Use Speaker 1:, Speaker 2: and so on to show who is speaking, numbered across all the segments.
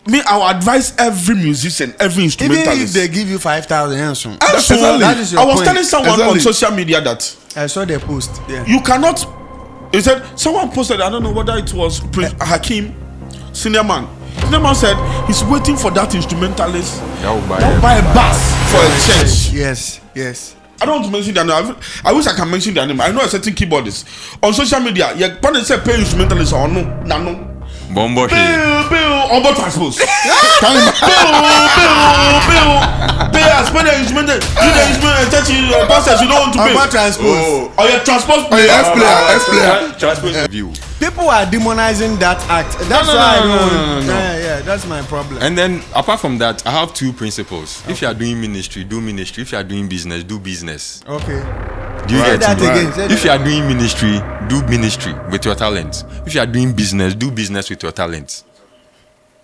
Speaker 1: me, I will advise every musician, every instrumentalist.
Speaker 2: Even if they give you 5,000,
Speaker 1: that is your point. I was telling someone on social media that
Speaker 2: I saw their post. Yeah.
Speaker 1: You cannot. He said someone posted. I don't know whether it was Prince Hakim, senior man. Senior man said he's waiting for that instrumentalist that will buy a bus for a church.
Speaker 2: Yes.
Speaker 1: I don't want to mention their name. I wish I can mention their name. I know a certain keyboardist on social media. Yeah, when they say pay instrumentalist or no.
Speaker 3: Bombo
Speaker 1: Bill, transpose. Bill. Pay as pay the instrumental. You the instrumental church pastors you don't want to pay.
Speaker 2: Transpose.
Speaker 1: Oh yeah, transpose.
Speaker 2: F player.
Speaker 3: Transpose view.
Speaker 2: People are demonizing that act. That's why I don't. Yeah, that's my problem.
Speaker 3: And then apart from that, I have two principles. Okay. If you are doing ministry, do ministry. If you are doing business, do business.
Speaker 2: Okay.
Speaker 3: Do you get
Speaker 2: that again?
Speaker 3: If you are doing ministry, do ministry with your talent. If you are doing business, do business with your talent.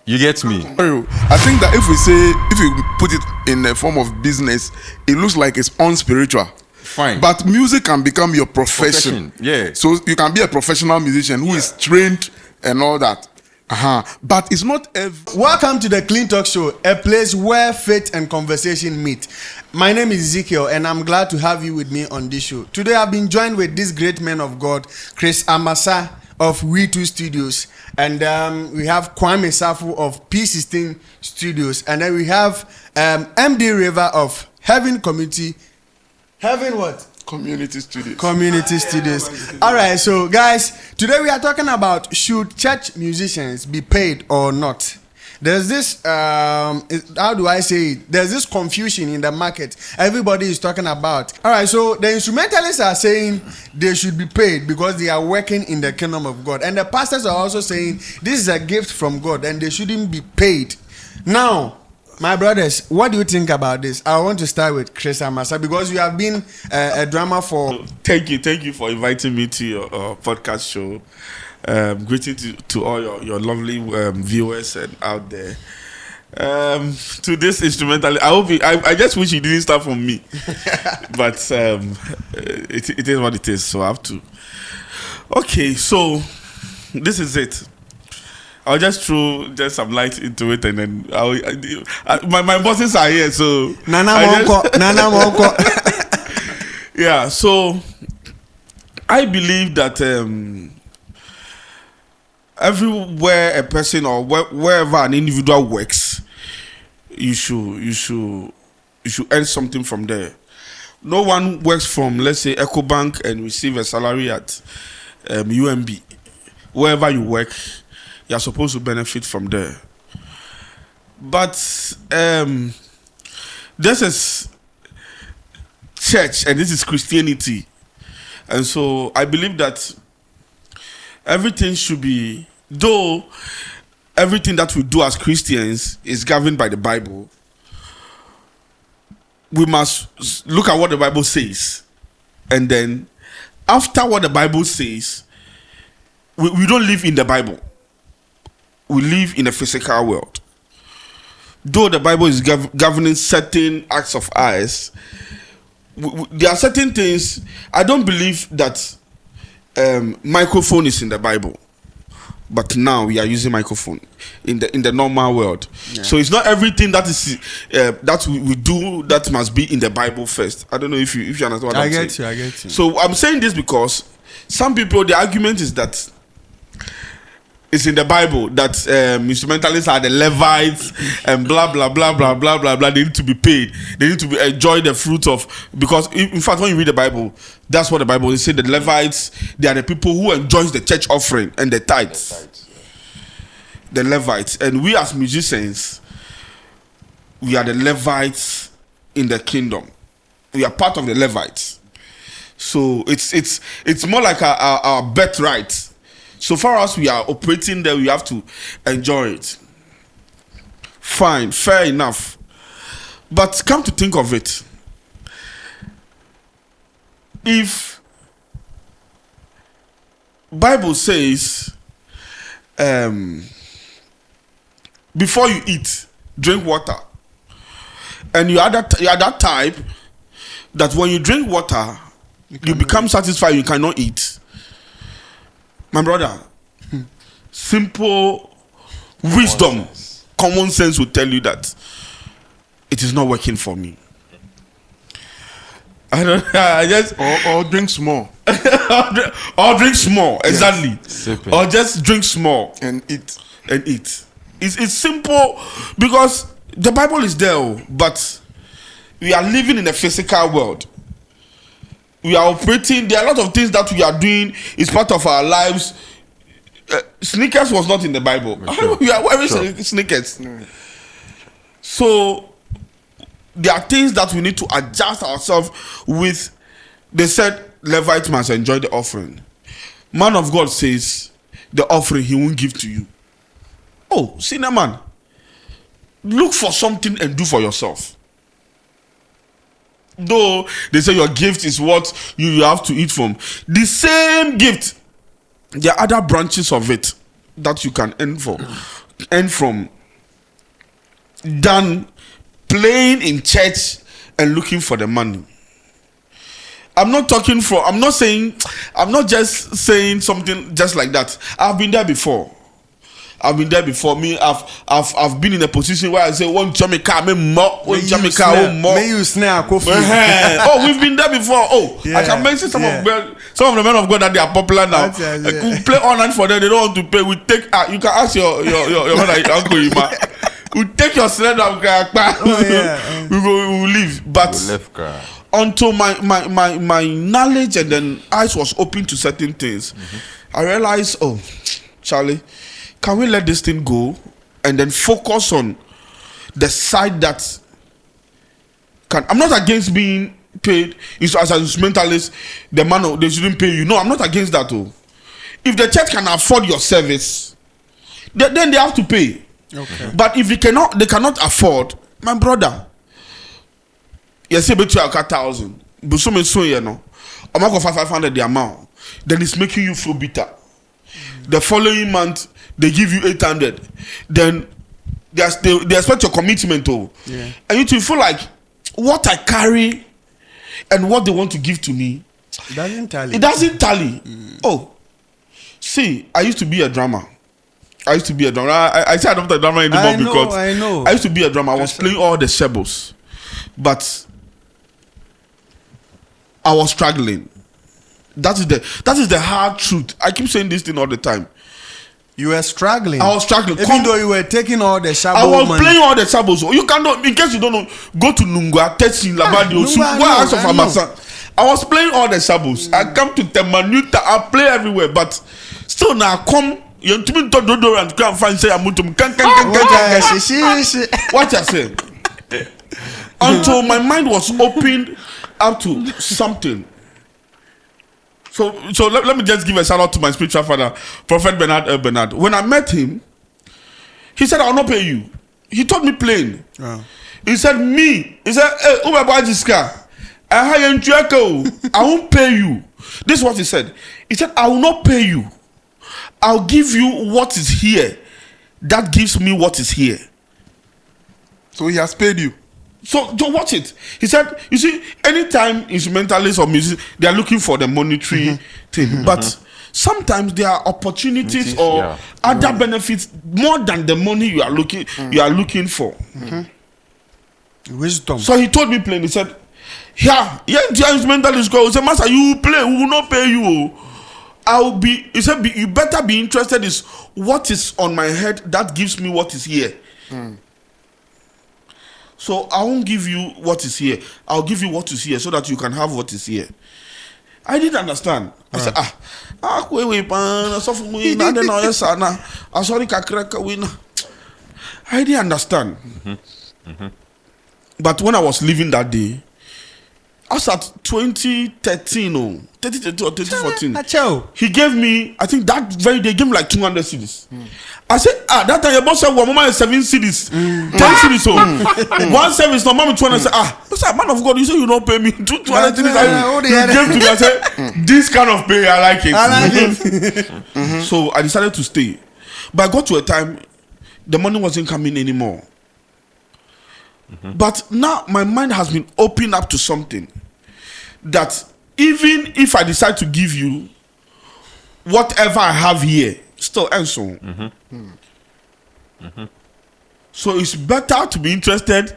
Speaker 3: You get me?
Speaker 4: I think that if you put it in the form of business, it looks like it's unspiritual.
Speaker 3: Fine.
Speaker 4: But music can become your profession.
Speaker 3: Yeah.
Speaker 4: So you can be a professional musician who is trained and all that. But it's not every.
Speaker 2: Welcome to the Clean Talk Show, a place where faith and conversation meet. My name is Ezekiel, and I'm glad to have you with me on this show. Today, I've been joined with this great man of God, Chris Amasa of We2 Studios, and we have Kwame Safu of P16 Studios, and then we have MD River of Heaven Community. Heaven what?
Speaker 4: Community Studios.
Speaker 2: Community Studios. All right, so guys, today we are talking about should church musicians be paid or not. There's this, how do I say it? There's this confusion in the market. Everybody is talking about. All right, so the instrumentalists are saying they should be paid because they are working in the kingdom of God. And the pastors are also saying this is a gift from God and they shouldn't be paid. Now, my brothers, what do you think about this? I want to start with Chris Amasa because you have been a drummer for.
Speaker 1: Thank you for inviting me to your podcast show. Greeting to all your lovely viewers and out there. To this instrumental, I just wish you didn't start from me, but it is what it is. So I have to. Okay, so this is it. I'll just throw some light into it, and then my bosses are here, so
Speaker 2: Nana Monko.
Speaker 1: Yeah, so I believe that everywhere a person or wherever an individual works, you should earn something from there. No one works from, let's say, EcoBank and receive a salary at UMB. Wherever you work, you are supposed to benefit from there. But this is church and this is Christianity. And so I believe that everything should be, though everything that we do as Christians is governed by the Bible, we must look at what the Bible says. And then after what the Bible says, we don't live in the Bible. We live in a physical world. Though the Bible is governing certain acts of ours, there are certain things. I don't believe that microphone is in the Bible, but now we are using microphone in the normal world. Yeah. So it's not everything that is that we do that must be in the Bible first. I don't know if you understand what I'm saying.
Speaker 2: I get you.
Speaker 1: So I'm saying this because some people, the argument is that it's in the Bible that instrumentalists are the Levites and blah blah blah blah blah blah blah. They need to be paid. They need to enjoy the fruit of, because in fact when you read the Bible, that's what the Bible is saying. The Levites, they are the people who enjoys the church offering and the tithes. The Levites, and we as musicians, we are the Levites in the kingdom. We are part of the Levites. So it's more like our birthright. So far as we are operating there, we have to enjoy it. Fine, fair enough. But come to think of it, if Bible says before you eat, drink water, and you are that type that when you drink water, you become satisfied, you cannot eat. My brother, simple wisdom, common sense will tell you that it is not working for me. I just
Speaker 4: or drink small
Speaker 1: or drink small, exactly.
Speaker 3: Sipping.
Speaker 1: Or just drink small
Speaker 4: and eat.
Speaker 1: It's simple because the Bible is there, but we are living in a physical world. We are operating. There are a lot of things that we are doing. It's part of our lives. Sneakers was not in the Bible.
Speaker 3: Sure.
Speaker 1: We are wearing
Speaker 3: Sure.
Speaker 1: sneakers. So there are things that we need to adjust ourselves with. They said Levite must enjoy the offering. Man of God says the offering he won't give to you. Oh, sinner man, look for something and do for yourself. Though they say your gift is what you have to eat from, the same gift, there are other branches of it that you can earn from than playing in church and looking for the money. I'm not just saying something just like that. I've been there before. Me, I've been in a position where I say, "One Jamaica, me more, one Jamaica, more."
Speaker 2: May you snare coffee.
Speaker 1: Oh, we've been there before. Oh,
Speaker 2: Yeah,
Speaker 1: I can mention some
Speaker 2: yeah.
Speaker 1: of the men of God that they are popular now.
Speaker 2: That's it, yeah.
Speaker 1: We play online for them. They don't want to pay. We take. You can ask your mother, Uncle Ima. We take your sled and we will leave. But until my knowledge and then eyes was open to certain things, I realized, oh, Charlie, can we let this thing go and then focus on the side that can. I'm not against being paid as an instrumentalist. The man, they shouldn't pay you. No, I'm not against that. Oh, if the church can afford your service, then they have to pay.
Speaker 2: Okay.
Speaker 1: But if they cannot afford, my brother, you say between 1,000, but so many so you know, I'm not going 500 the amount. Then it's making you feel bitter. The following month they give you 800. Then they expect your commitment,
Speaker 2: Yeah.
Speaker 1: And you to feel like what I carry and what they want to give to me,
Speaker 2: It doesn't tally.
Speaker 1: it doesn't tally. Oh, see, I used to be a drummer. I say I'm not a drummer anymore because
Speaker 2: I know.
Speaker 1: I used to be a drummer. I was playing all the trebles, but I was struggling. That is the hard truth. I keep saying this thing all the time.
Speaker 2: You were struggling.
Speaker 1: I was struggling.
Speaker 2: Even though you were taking all the shabo
Speaker 1: I was
Speaker 2: money.
Speaker 1: playing all the trebles. You cannot, in case you don't know, go to Nungwa, Tetsin, Labadi, Osu,
Speaker 2: Nungwa,
Speaker 1: go ask of
Speaker 2: I know.
Speaker 1: Amasa. I was playing all the trebles. I come to Temanuta, I play everywhere, but still now I come. You to me to do and come find say I'm to what I say. Until my mind was opened up to something. So let me just give a shout out to my spiritual father, Prophet Bernard. When I met him, he said, "I'll not pay you." He told me plain. He said, "Hey, who buy this car? I won't pay you." This is what he said. He said, "I will not pay you. I'll give you what is here. That gives me what is here."
Speaker 4: So he has paid you.
Speaker 1: So watch it. He said, you see, anytime instrumentalists or musicians, they are looking for the monetary thing. But sometimes there are opportunities or other benefits more than the money you are looking for.
Speaker 2: Wisdom.
Speaker 1: So he told me plainly, he said, the instrumentalist go. He said, "Master, you will play, we will not pay you. He said, you better be interested in what is on my head that gives me what is here. So I won't give you what is here. I'll give you what is here so that you can have what is here." I didn't understand. I said, I didn't understand. But when I was leaving that day, I was at 2013 or 2014. He gave me, I think that very day, he gave me like 200 CDs. I said, that time your boss said, "Well, mama is 7 CDs, 10 CDs." So one service, no, mama 200. I said, "Mr. Man of God, you say you don't pay me 200 CDs." You gave to me. I said, "This kind of pay, I like it." So I decided to stay. But I got to a time, the money wasn't coming anymore. But now my mind has been opened up to something that even if I decide to give you whatever I have here, still and so. So it's better to be interested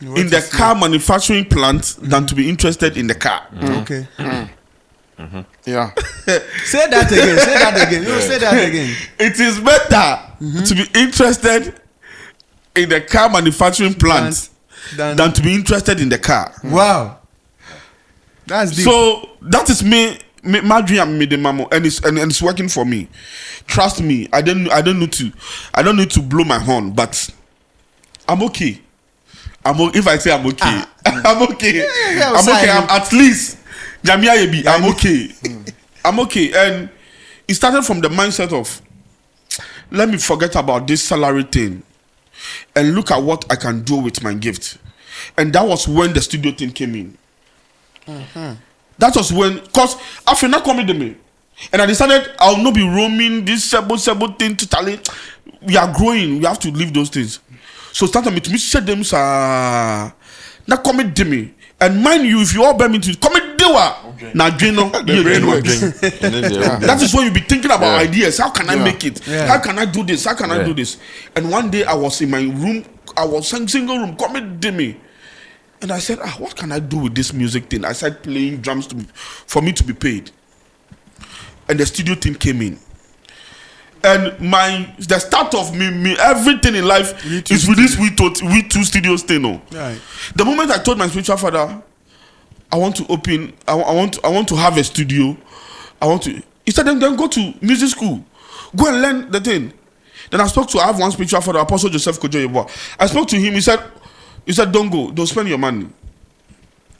Speaker 2: What
Speaker 1: in the
Speaker 2: is
Speaker 1: car manufacturing plant than to be interested in the car.
Speaker 2: Okay.
Speaker 4: Yeah.
Speaker 2: Say that again. Say that again. You say that again.
Speaker 1: It is better to be interested in the car manufacturing plant than to be interested in the car.
Speaker 2: Wow. That's deep.
Speaker 1: So that is me my dream made the mamo, and it's working for me. Trust me, I don't need to blow my horn, but I'm okay. If I say I'm okay, I'm okay. I'm okay. I'm at least Jamia Yebi, I'm okay. I'm okay. And it started from the mindset of, let me forget about this salary thing and look at what I can do with my gift. And that was when the studio thing came in. That was when, because I feel not coming to me. And I decided I'll not be roaming this sebo thing to talent. We are growing. We have to leave those things. So started me to share them not coming to me. And mind you, if you all bear me to come dewa now that is when you be thinking about ideas. How can I make it? How can I do this? How can I do this? And one day I was in my room, I was in single room, come to me. And I said, what can I do with this music thing? I started playing drums for me to be paid. And the studio thing came in. And the start of me everything in life is with this We Two Studios thing.
Speaker 2: Right.
Speaker 1: The moment I told my spiritual father, I want to open, I want to have a studio. He said, then go to music school. Go and learn the thing. Then I have one spiritual father, Apostle Joseph Kojo Yeboah. I spoke to him, he said, don't go, don't spend your money.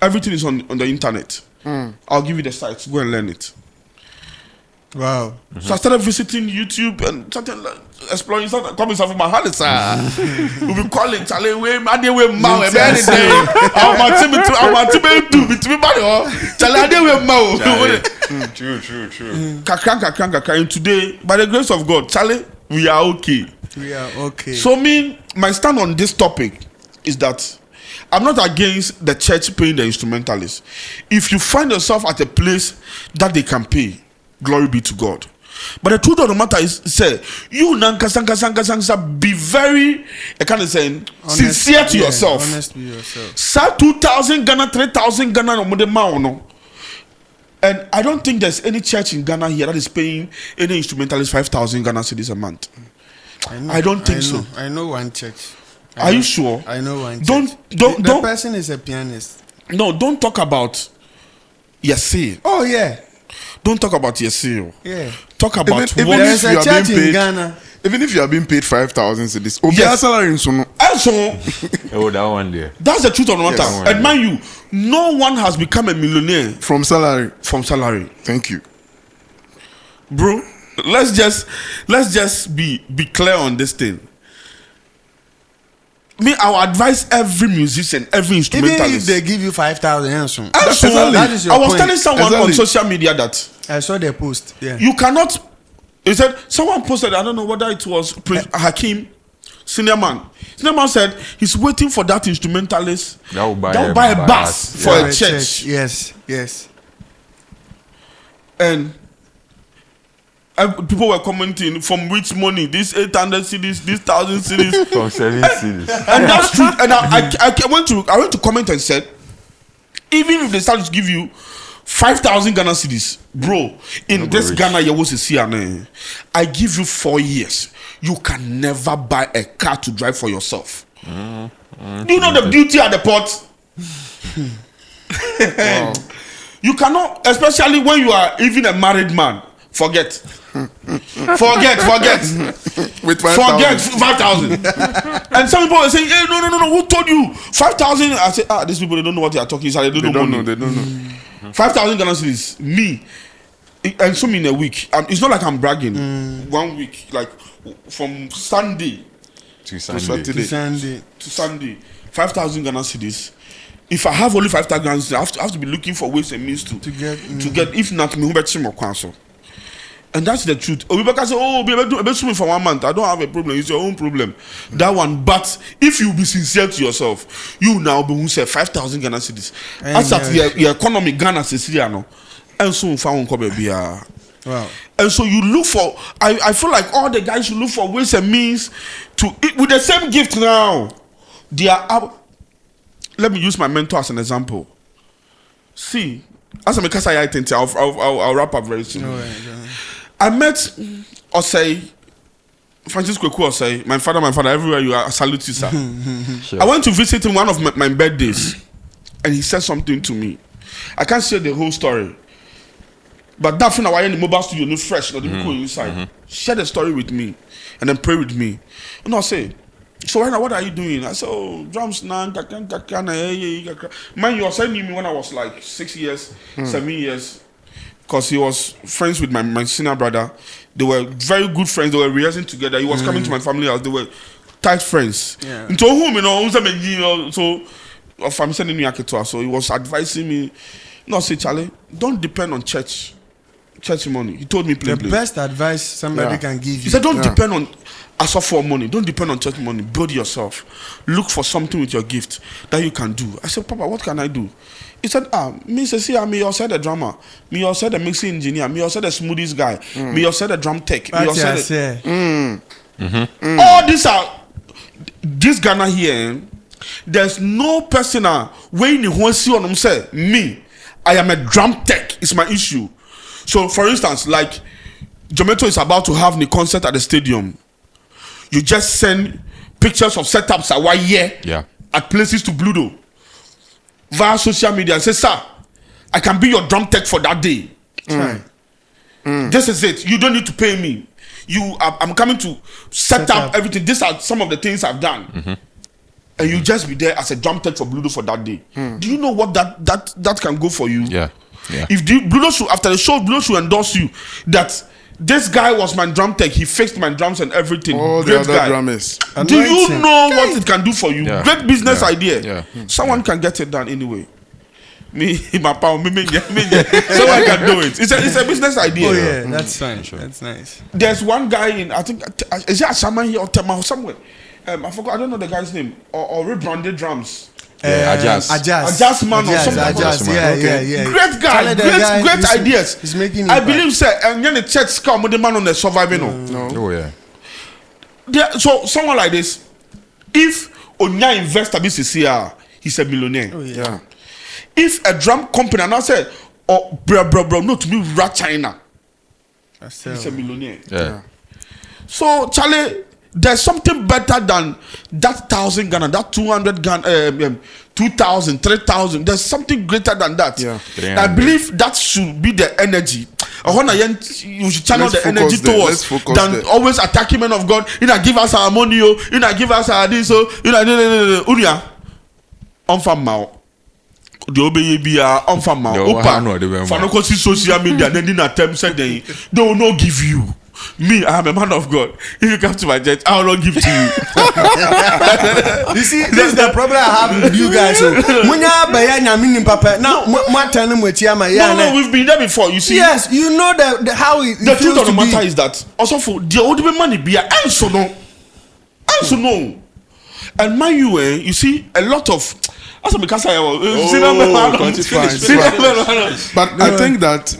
Speaker 1: Everything is on the internet. I'll give you the sites, go and learn it.
Speaker 2: Wow.
Speaker 1: So I started visiting YouTube and started exploring, coming from my house. We'll be calling Charlie, I'm True. And today, by the grace of God, Charlie, we are okay.
Speaker 2: We are okay.
Speaker 1: So my stand on this topic is that I'm not against the church paying the instrumentalists. If you find yourself at a place that they can pay, glory be to God. But the truth of the matter is, say, you be very, sincere to yourself.
Speaker 2: Honest with yourself.
Speaker 1: Say 2,000 Ghana, 3,000 Ghana, no. And I don't think there's any church in Ghana here that is paying any instrumentalist 5,000 Ghana cedis a month. I don't think so.
Speaker 2: I know one church.
Speaker 1: Are you sure?
Speaker 2: I know one.
Speaker 1: The
Speaker 2: person is a pianist.
Speaker 1: No, don't talk about Yesi.
Speaker 2: Oh yeah.
Speaker 1: Don't talk about Yesi.
Speaker 2: Yeah.
Speaker 1: Talk about
Speaker 4: even
Speaker 2: There is
Speaker 4: if
Speaker 2: a
Speaker 4: you are
Speaker 2: church
Speaker 4: being
Speaker 2: in
Speaker 4: paid,
Speaker 2: Ghana.
Speaker 4: even if you are being paid 5,000 cedis,
Speaker 1: Yes.
Speaker 4: salary so no.
Speaker 1: Also,
Speaker 3: Oh, that one there.
Speaker 1: that's the truth of the matter.
Speaker 4: Yes.
Speaker 1: And mind you, no one has become a millionaire
Speaker 4: From salary.
Speaker 1: from salary.
Speaker 4: Thank you.
Speaker 1: Bro, let's just be clear on this thing. I will advise every musician, every
Speaker 2: Even
Speaker 1: instrumentalist.
Speaker 2: if they give you 5,000,
Speaker 1: Also,
Speaker 2: that is your
Speaker 1: I was
Speaker 2: point.
Speaker 1: telling someone on social media that
Speaker 2: I saw their post. Yeah.
Speaker 1: you cannot. He said someone posted. I don't know whether it was Prince Hakim, senior man. Senior man said he's waiting for that instrumentalist
Speaker 3: That will buy
Speaker 1: a bus for
Speaker 2: Yeah,
Speaker 1: a church.
Speaker 2: Yes.
Speaker 1: And people were commenting from which money, this 800 cedis, this 1,000 cedis.
Speaker 3: From 7 cities.
Speaker 1: And that's true. And I went to comment and said, even if they start to give you 5,000 Ghana cedis, bro, in this Ghana you was a CNA, I give you 4 years. You can never buy a car to drive for yourself. Do you know the beauty at the port?
Speaker 4: Wow.
Speaker 1: You cannot, especially when you are even a married man. Forget.
Speaker 4: With 5,000.
Speaker 1: Forget 5,000. And some people are saying, hey, no, who told you 5,000? I say, these people, they don't know what they are talking about. They don't know.
Speaker 4: They don't know.
Speaker 1: 5,000 Ghana cedis, me, and some in a week. It's not like I'm bragging. 1 week, like from Sunday
Speaker 3: To
Speaker 4: Saturday.
Speaker 1: to Sunday, 5,000 Ghana cedis. If I have only 5,000 Ghana cedis, I have to be looking for ways and means to get. If not, me who bet some more counsel. And that's the truth. Obibaka say, be able to sue me for 1 month. I don't have a problem. It's your own problem. That one. But if you be sincere to yourself, you now be who say 5,000 Ghana cedis. As at your economy Ghana says no. And soon found come be
Speaker 2: Wow.
Speaker 1: And so you look for, I feel like all the guys should look for ways and means to, with the same gift now, they are out. Let me use my mentor as an example. See, as I'm a Kasa Yaitente, I'll wrap up very soon. I met Osei, Francisco Osei, my father, everywhere you are, I salute you, sir.
Speaker 3: Sure.
Speaker 1: I went to visit him one of my birthdays, and he said something to me. I can't share the whole story. But that thing I was in the mobile studio, no fresh, not even cool inside. Share the story with me, and then pray with me. And I say, so right now, what are you doing? I said, oh, drums now, man, you were sending me when I was like 6 years, 7 years, because he was friends with my senior brother. They were very good friends. They were rehearsing together. He was coming to my family house. They were tight friends. Yeah. Into whom, so if I'm sending me Aketua, so he was advising me. No, say Charlie, don't depend on church money. He told me plainly.
Speaker 2: The best advice somebody can give you.
Speaker 1: He said, don't depend on for money. Don't depend on church money. Build yourself. Look for something with your gift that you can do. I said, Papa, what can I do? He said, me say, see, me also the drummer. Me also the mixing engineer. Me also the smoothies guy. Me also the drum tech. Me also all these are this Ghana here. There's no person when you want to see on them say, me, I am a drum tech. It's my issue. So, for instance, like Jometo is about to have the concert at the stadium. You just send pictures of setups at 1 year at places to Bludo via social media and say, sir, I can be your drum tech for that day. This is it. You don't need to pay me. I'm coming to set up everything. These are some of the things I've done. And you just be there as a drum tech for Bludo for that day. Do you know what that can go for you?
Speaker 3: Yeah.
Speaker 1: If Bludo should, after the show, Bludo should endorse you that this guy was my drum tech. He fixed my drums and everything.
Speaker 4: All
Speaker 1: Great
Speaker 4: the other drummers.
Speaker 1: Do you know what it can do for you?
Speaker 3: Yeah.
Speaker 1: Great business idea.
Speaker 3: Yeah.
Speaker 1: Someone can get it done anyway. My power, someone can do it. It's a business idea.
Speaker 2: Oh yeah, that's fine. Sure. That's nice.
Speaker 1: There's one guy in, I think, is it Ashaman here or Tema or somewhere? I forgot. I don't know the guy's name. Or rebranded drums.
Speaker 3: Ajas
Speaker 1: Man or something.
Speaker 2: Yeah.
Speaker 1: Great guy, great ideas.
Speaker 2: He's making.
Speaker 1: I believe, sir, and then the church come with the man on the surviving.
Speaker 3: Oh yeah.
Speaker 1: So someone like this, if Onya investor BCCR, he's a millionaire.
Speaker 2: Oh yeah.
Speaker 1: If a drum company and I said, oh bro, no to me rat China, he's a millionaire.
Speaker 3: Yeah.
Speaker 1: So Charlie, there's something better than that 1,000 Ghana, that 200 Ghana, 2,000, 3,000. There's something greater than that.
Speaker 4: Yeah.
Speaker 1: I believe that should be the energy. You should channel the energy towards than always attacking men of God. You know, give us our money, you know, give us our this, so you know, Unia, on from Mao. The obey be on from Mao. Opa, for no social media, then in attempt said they will not give you. Me, I am a man of God. If you come to my church, I will not give to you.
Speaker 2: You see, this is the problem I have with you guys. So,
Speaker 1: no, we've been there before. You see,
Speaker 2: yes, you know how
Speaker 1: the truth of the matter is that also for the old money be also no. And mind you see a lot of. But
Speaker 4: I think that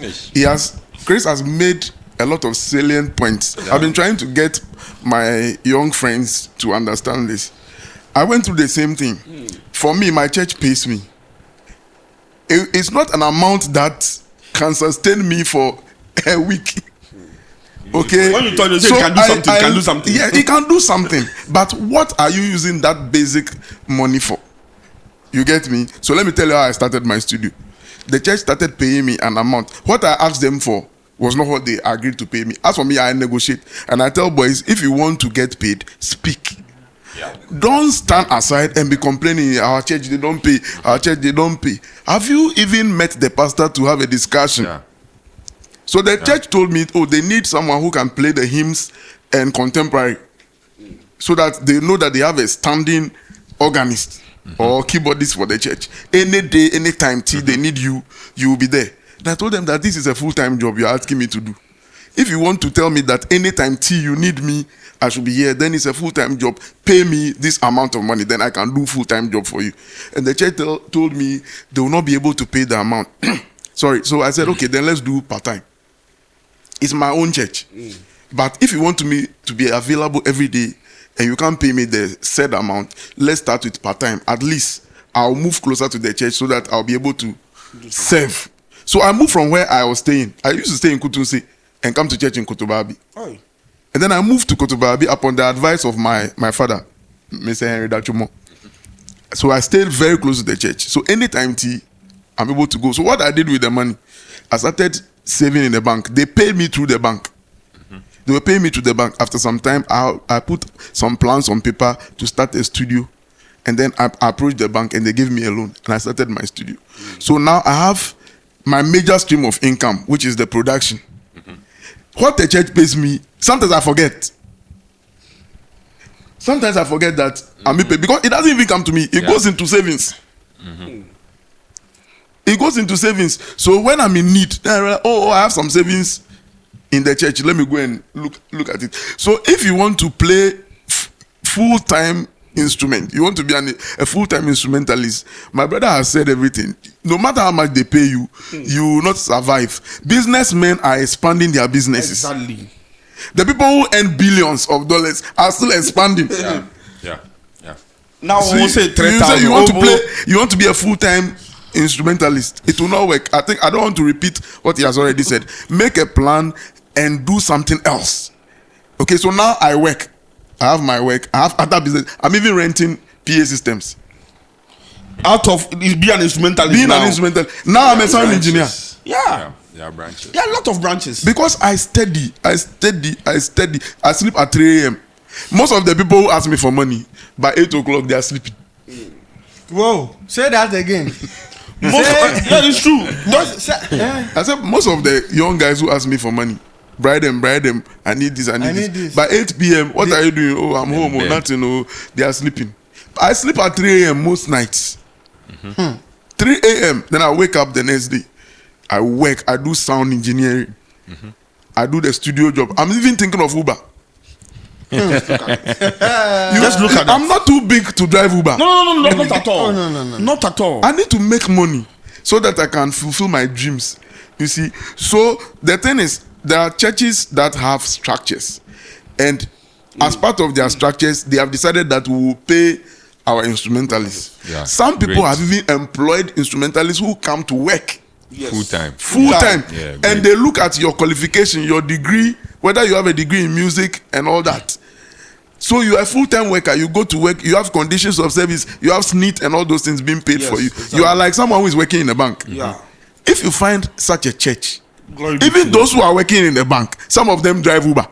Speaker 4: Chris has made a lot of salient points. I've been trying to get my young friends to understand this. I went through the same thing. For me, my church pays me. It's not an amount that can sustain me for a week. Okay.
Speaker 1: When you tell you it can do something, it can do something.
Speaker 4: Yeah, it can do something. But what are you using that basic money for? You get me? So let me tell you how I started my studio. The church started paying me an amount. What I asked them for was not what they agreed to pay me. As for me, I negotiate. And I tell boys, if you want to get paid, speak. Yeah. Don't stand aside and be complaining, our church, they don't pay. Our church, they don't pay. Have you even met the pastor to have a discussion? Yeah. So the church told me, they need someone who can play the hymns and contemporary. So that they know that they have a standing organist or keyboardist for the church. Any day, any time, they need you, you will be there. And I told them that this is a full-time job you're asking me to do. If you want to tell me that anytime you need me, I should be here, then it's a full-time job. Pay me this amount of money, then I can do full-time job for you. And the church told me they will not be able to pay the amount. Sorry. So I said, okay, then let's do part-time. It's my own church. But if you want me to be available every day and you can't pay me the said amount, let's start with part-time. At least I'll move closer to the church so that I'll be able to serve. So I moved from where I was staying. I used to stay in Kutunsi and come to church in Kotobabi.
Speaker 1: Oh.
Speaker 4: And then I moved to Kotobabi upon the advice of my father, Mr. Henry Dachumo. So I stayed very close to the church. So anytime I'm able to go. So what I did with the money, I started saving in the bank. They paid me through the bank. They were paying me to the bank. After some time, I put some plans on paper to start a studio. And then I approached the bank and they gave me a loan. And I started my studio. So now I have my major stream of income, which is the production. What the church pays me, sometimes I forget. Sometimes I forget that I'm paid because it doesn't even come to me. It goes into savings. It goes into savings. So when I'm in need, then I realize, I have some savings in the church. Let me go and look at it. So if you want to play full-time instrument, you want to be a full-time instrumentalist, my brother has said everything. No matter how much they pay you, you will not survive. Businessmen are expanding their businesses.
Speaker 1: Exactly.
Speaker 4: The people who earn billions of dollars are still expanding.
Speaker 3: Yeah.
Speaker 1: Now
Speaker 4: So
Speaker 1: we'll say
Speaker 4: you say
Speaker 1: 3,000.
Speaker 4: you want to be a full-time instrumentalist. It will not work. I don't want to repeat what he has already said. Make a plan and do something else. Okay, so now I work. I have my work. I have other business. I'm even renting PA systems.
Speaker 1: Out of be an instrumentalist.
Speaker 4: Being
Speaker 1: now.
Speaker 4: an instrumentalist. Now I'm a sound engineer.
Speaker 1: Yeah.
Speaker 3: There are branches.
Speaker 1: There are a lot of branches.
Speaker 4: Because I study. I sleep at 3 a.m. Most of the people who ask me for money, by 8 o'clock, they are sleeping.
Speaker 2: Whoa, say that again.
Speaker 1: Yeah, it's true.
Speaker 4: I said most of the young guys who ask me for money, bribe them. I need this. By 8 p.m., what are you doing? Oh, I'm home. Oh, nothing. Oh, they are sleeping. I sleep at 3 a.m. most nights. 3 a.m. Then I wake up the next day. I work. I do sound engineering. I do the studio job. I'm even thinking of Uber.
Speaker 1: Just look at
Speaker 4: I'm not too big to drive Uber.
Speaker 1: No, not at all.
Speaker 2: No.
Speaker 1: Not at all.
Speaker 4: I need to make money so that I can fulfill my dreams. You see, so the thing is, there are churches that have structures, and as part of their structures, they have decided that we will pay our instrumentalists.
Speaker 3: Yeah,
Speaker 4: Some people
Speaker 3: great.
Speaker 4: have even employed instrumentalists who come to work
Speaker 1: Yes.
Speaker 3: Full time. Yeah,
Speaker 4: and
Speaker 3: great.
Speaker 4: they look at your qualification, your degree, whether you have a degree in music and all that. So you are a full-time worker. You go to work. You have conditions of service. You have SNIT and all those things being paid
Speaker 1: Yes,
Speaker 4: for you.
Speaker 1: exactly.
Speaker 4: You are like someone who is working in a bank.
Speaker 1: Yeah.
Speaker 4: If you find such a church,
Speaker 1: Glory be
Speaker 4: even
Speaker 1: to
Speaker 4: those who are working in the bank, some of them drive Uber.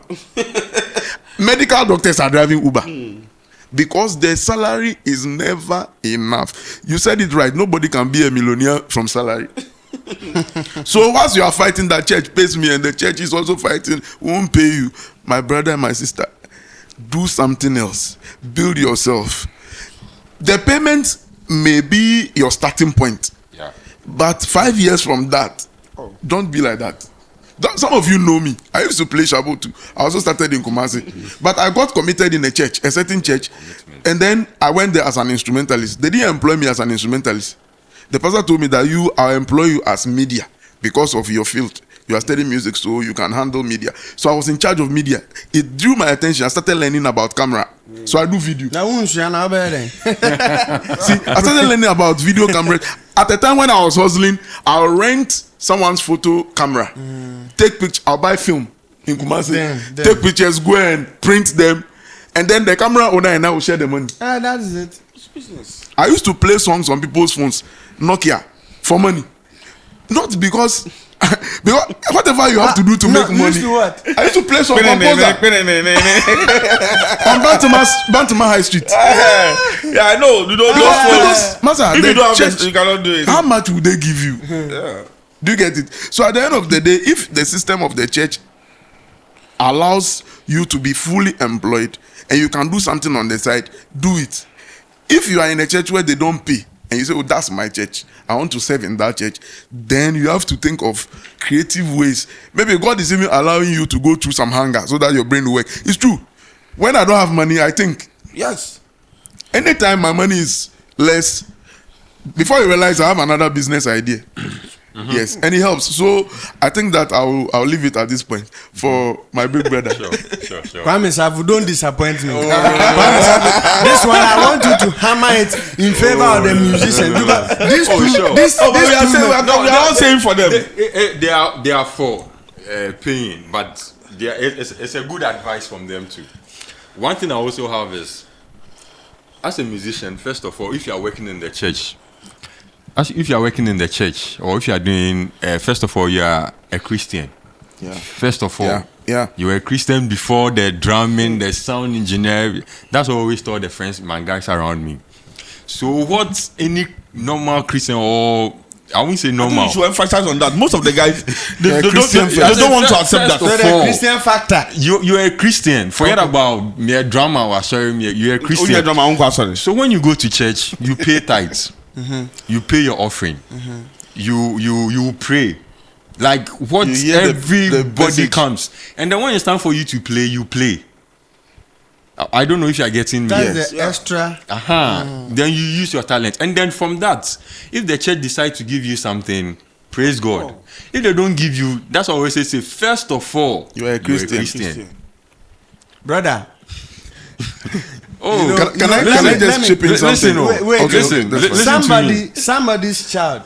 Speaker 4: Medical doctors are driving Uber. Because their salary is never enough. You said it right. Nobody can be a millionaire from salary. So once you are fighting that church pays me and the church is also fighting, won't pay you. My brother and my sister, do something else. Build yourself. The payment may be your starting point.
Speaker 3: Yeah.
Speaker 4: But 5 years from that, don't be like that. Some of you know me. I used to play Shabo too. I also started in Kumasi. But I got committed in a church, a certain church. And then I went there as an instrumentalist. They didn't employ me as an instrumentalist. The pastor told me that I'll employ you as media because of your field. You are studying music, so you can handle media. So I was in charge of media. It drew my attention. I started learning about camera. So I do video.
Speaker 2: Now,
Speaker 4: See, I started learning about video cameras. At the time when I was hustling, I'll rent someone's photo camera. Take pictures. I'll buy film in Kumasi.
Speaker 2: Damn.
Speaker 4: Take pictures, go and print them. And then the camera owner and I will share the money.
Speaker 2: that is it.
Speaker 1: It's business.
Speaker 4: I used to play songs on people's phones, Nokia, for money. Not because whatever you have to do to make money.
Speaker 2: Used to what?
Speaker 4: I used to play some composer on Bantama High Street.
Speaker 1: Yeah, I know. You don't
Speaker 4: Because, Master,
Speaker 1: if you
Speaker 4: the
Speaker 1: don't have
Speaker 4: church,
Speaker 1: this, you cannot do it.
Speaker 4: how much would they give you?
Speaker 1: Yeah.
Speaker 4: Do you get it? So at the end of the day, if the system of the church allows you to be fully employed and you can do something on the side, do it. If you are in a church where they don't pay and you say, oh, that's my church, I want to serve in that church, then you have to think of creative ways. Maybe God is even allowing you to go through some hunger so that your brain will work. It's true. When I don't have money, I think.
Speaker 1: Yes.
Speaker 4: Anytime my money is less, before you realize I have another business idea. Yes, and it helps. So I think that I'll leave it at this point for my big brother.
Speaker 3: Sure.
Speaker 2: Kwame Safu, don't disappoint me. Kwame Safu, this one I want you to hammer it in favor of the musicians. These two,
Speaker 1: we are all saying for them.
Speaker 3: They are for paying, but it's a good advice from them too. One thing I also have is, as a musician, first of all, if you are working in the church, or if you are doing, first of all, you are a Christian.
Speaker 4: Yeah.
Speaker 3: First of all,
Speaker 4: Yeah.
Speaker 3: you were a Christian before the drumming, the sound engineer. That's what I always told the friends, my guys around me. So what any normal Christian, or I won't say normal.
Speaker 1: You should emphasize on that. Most of the guys, they
Speaker 4: Christian
Speaker 1: don't want to accept that.
Speaker 2: So the Christian factor.
Speaker 3: You're a Christian. Forget about me a drama or sorry me. You're a Christian.
Speaker 1: Only drama, uncle, sorry.
Speaker 3: So when you go to church, you pay tithes. You pay your offering. You pray. Like what
Speaker 4: You hear the
Speaker 3: everybody
Speaker 4: message.
Speaker 3: comes. And then when it's time for you to play, you play. I don't know if you're getting me.
Speaker 2: That's the extra.
Speaker 3: Then you use your talent. And then from that, if the church decides to give you something, praise God. If they don't give you, that's what I always say, first of all,
Speaker 4: You are a Christian.
Speaker 2: Brother.
Speaker 3: Oh,
Speaker 4: Can I just chip in something?
Speaker 2: Wait,
Speaker 4: Okay,
Speaker 3: listen,
Speaker 4: that's
Speaker 3: listen.
Speaker 4: fine.
Speaker 2: Somebody's child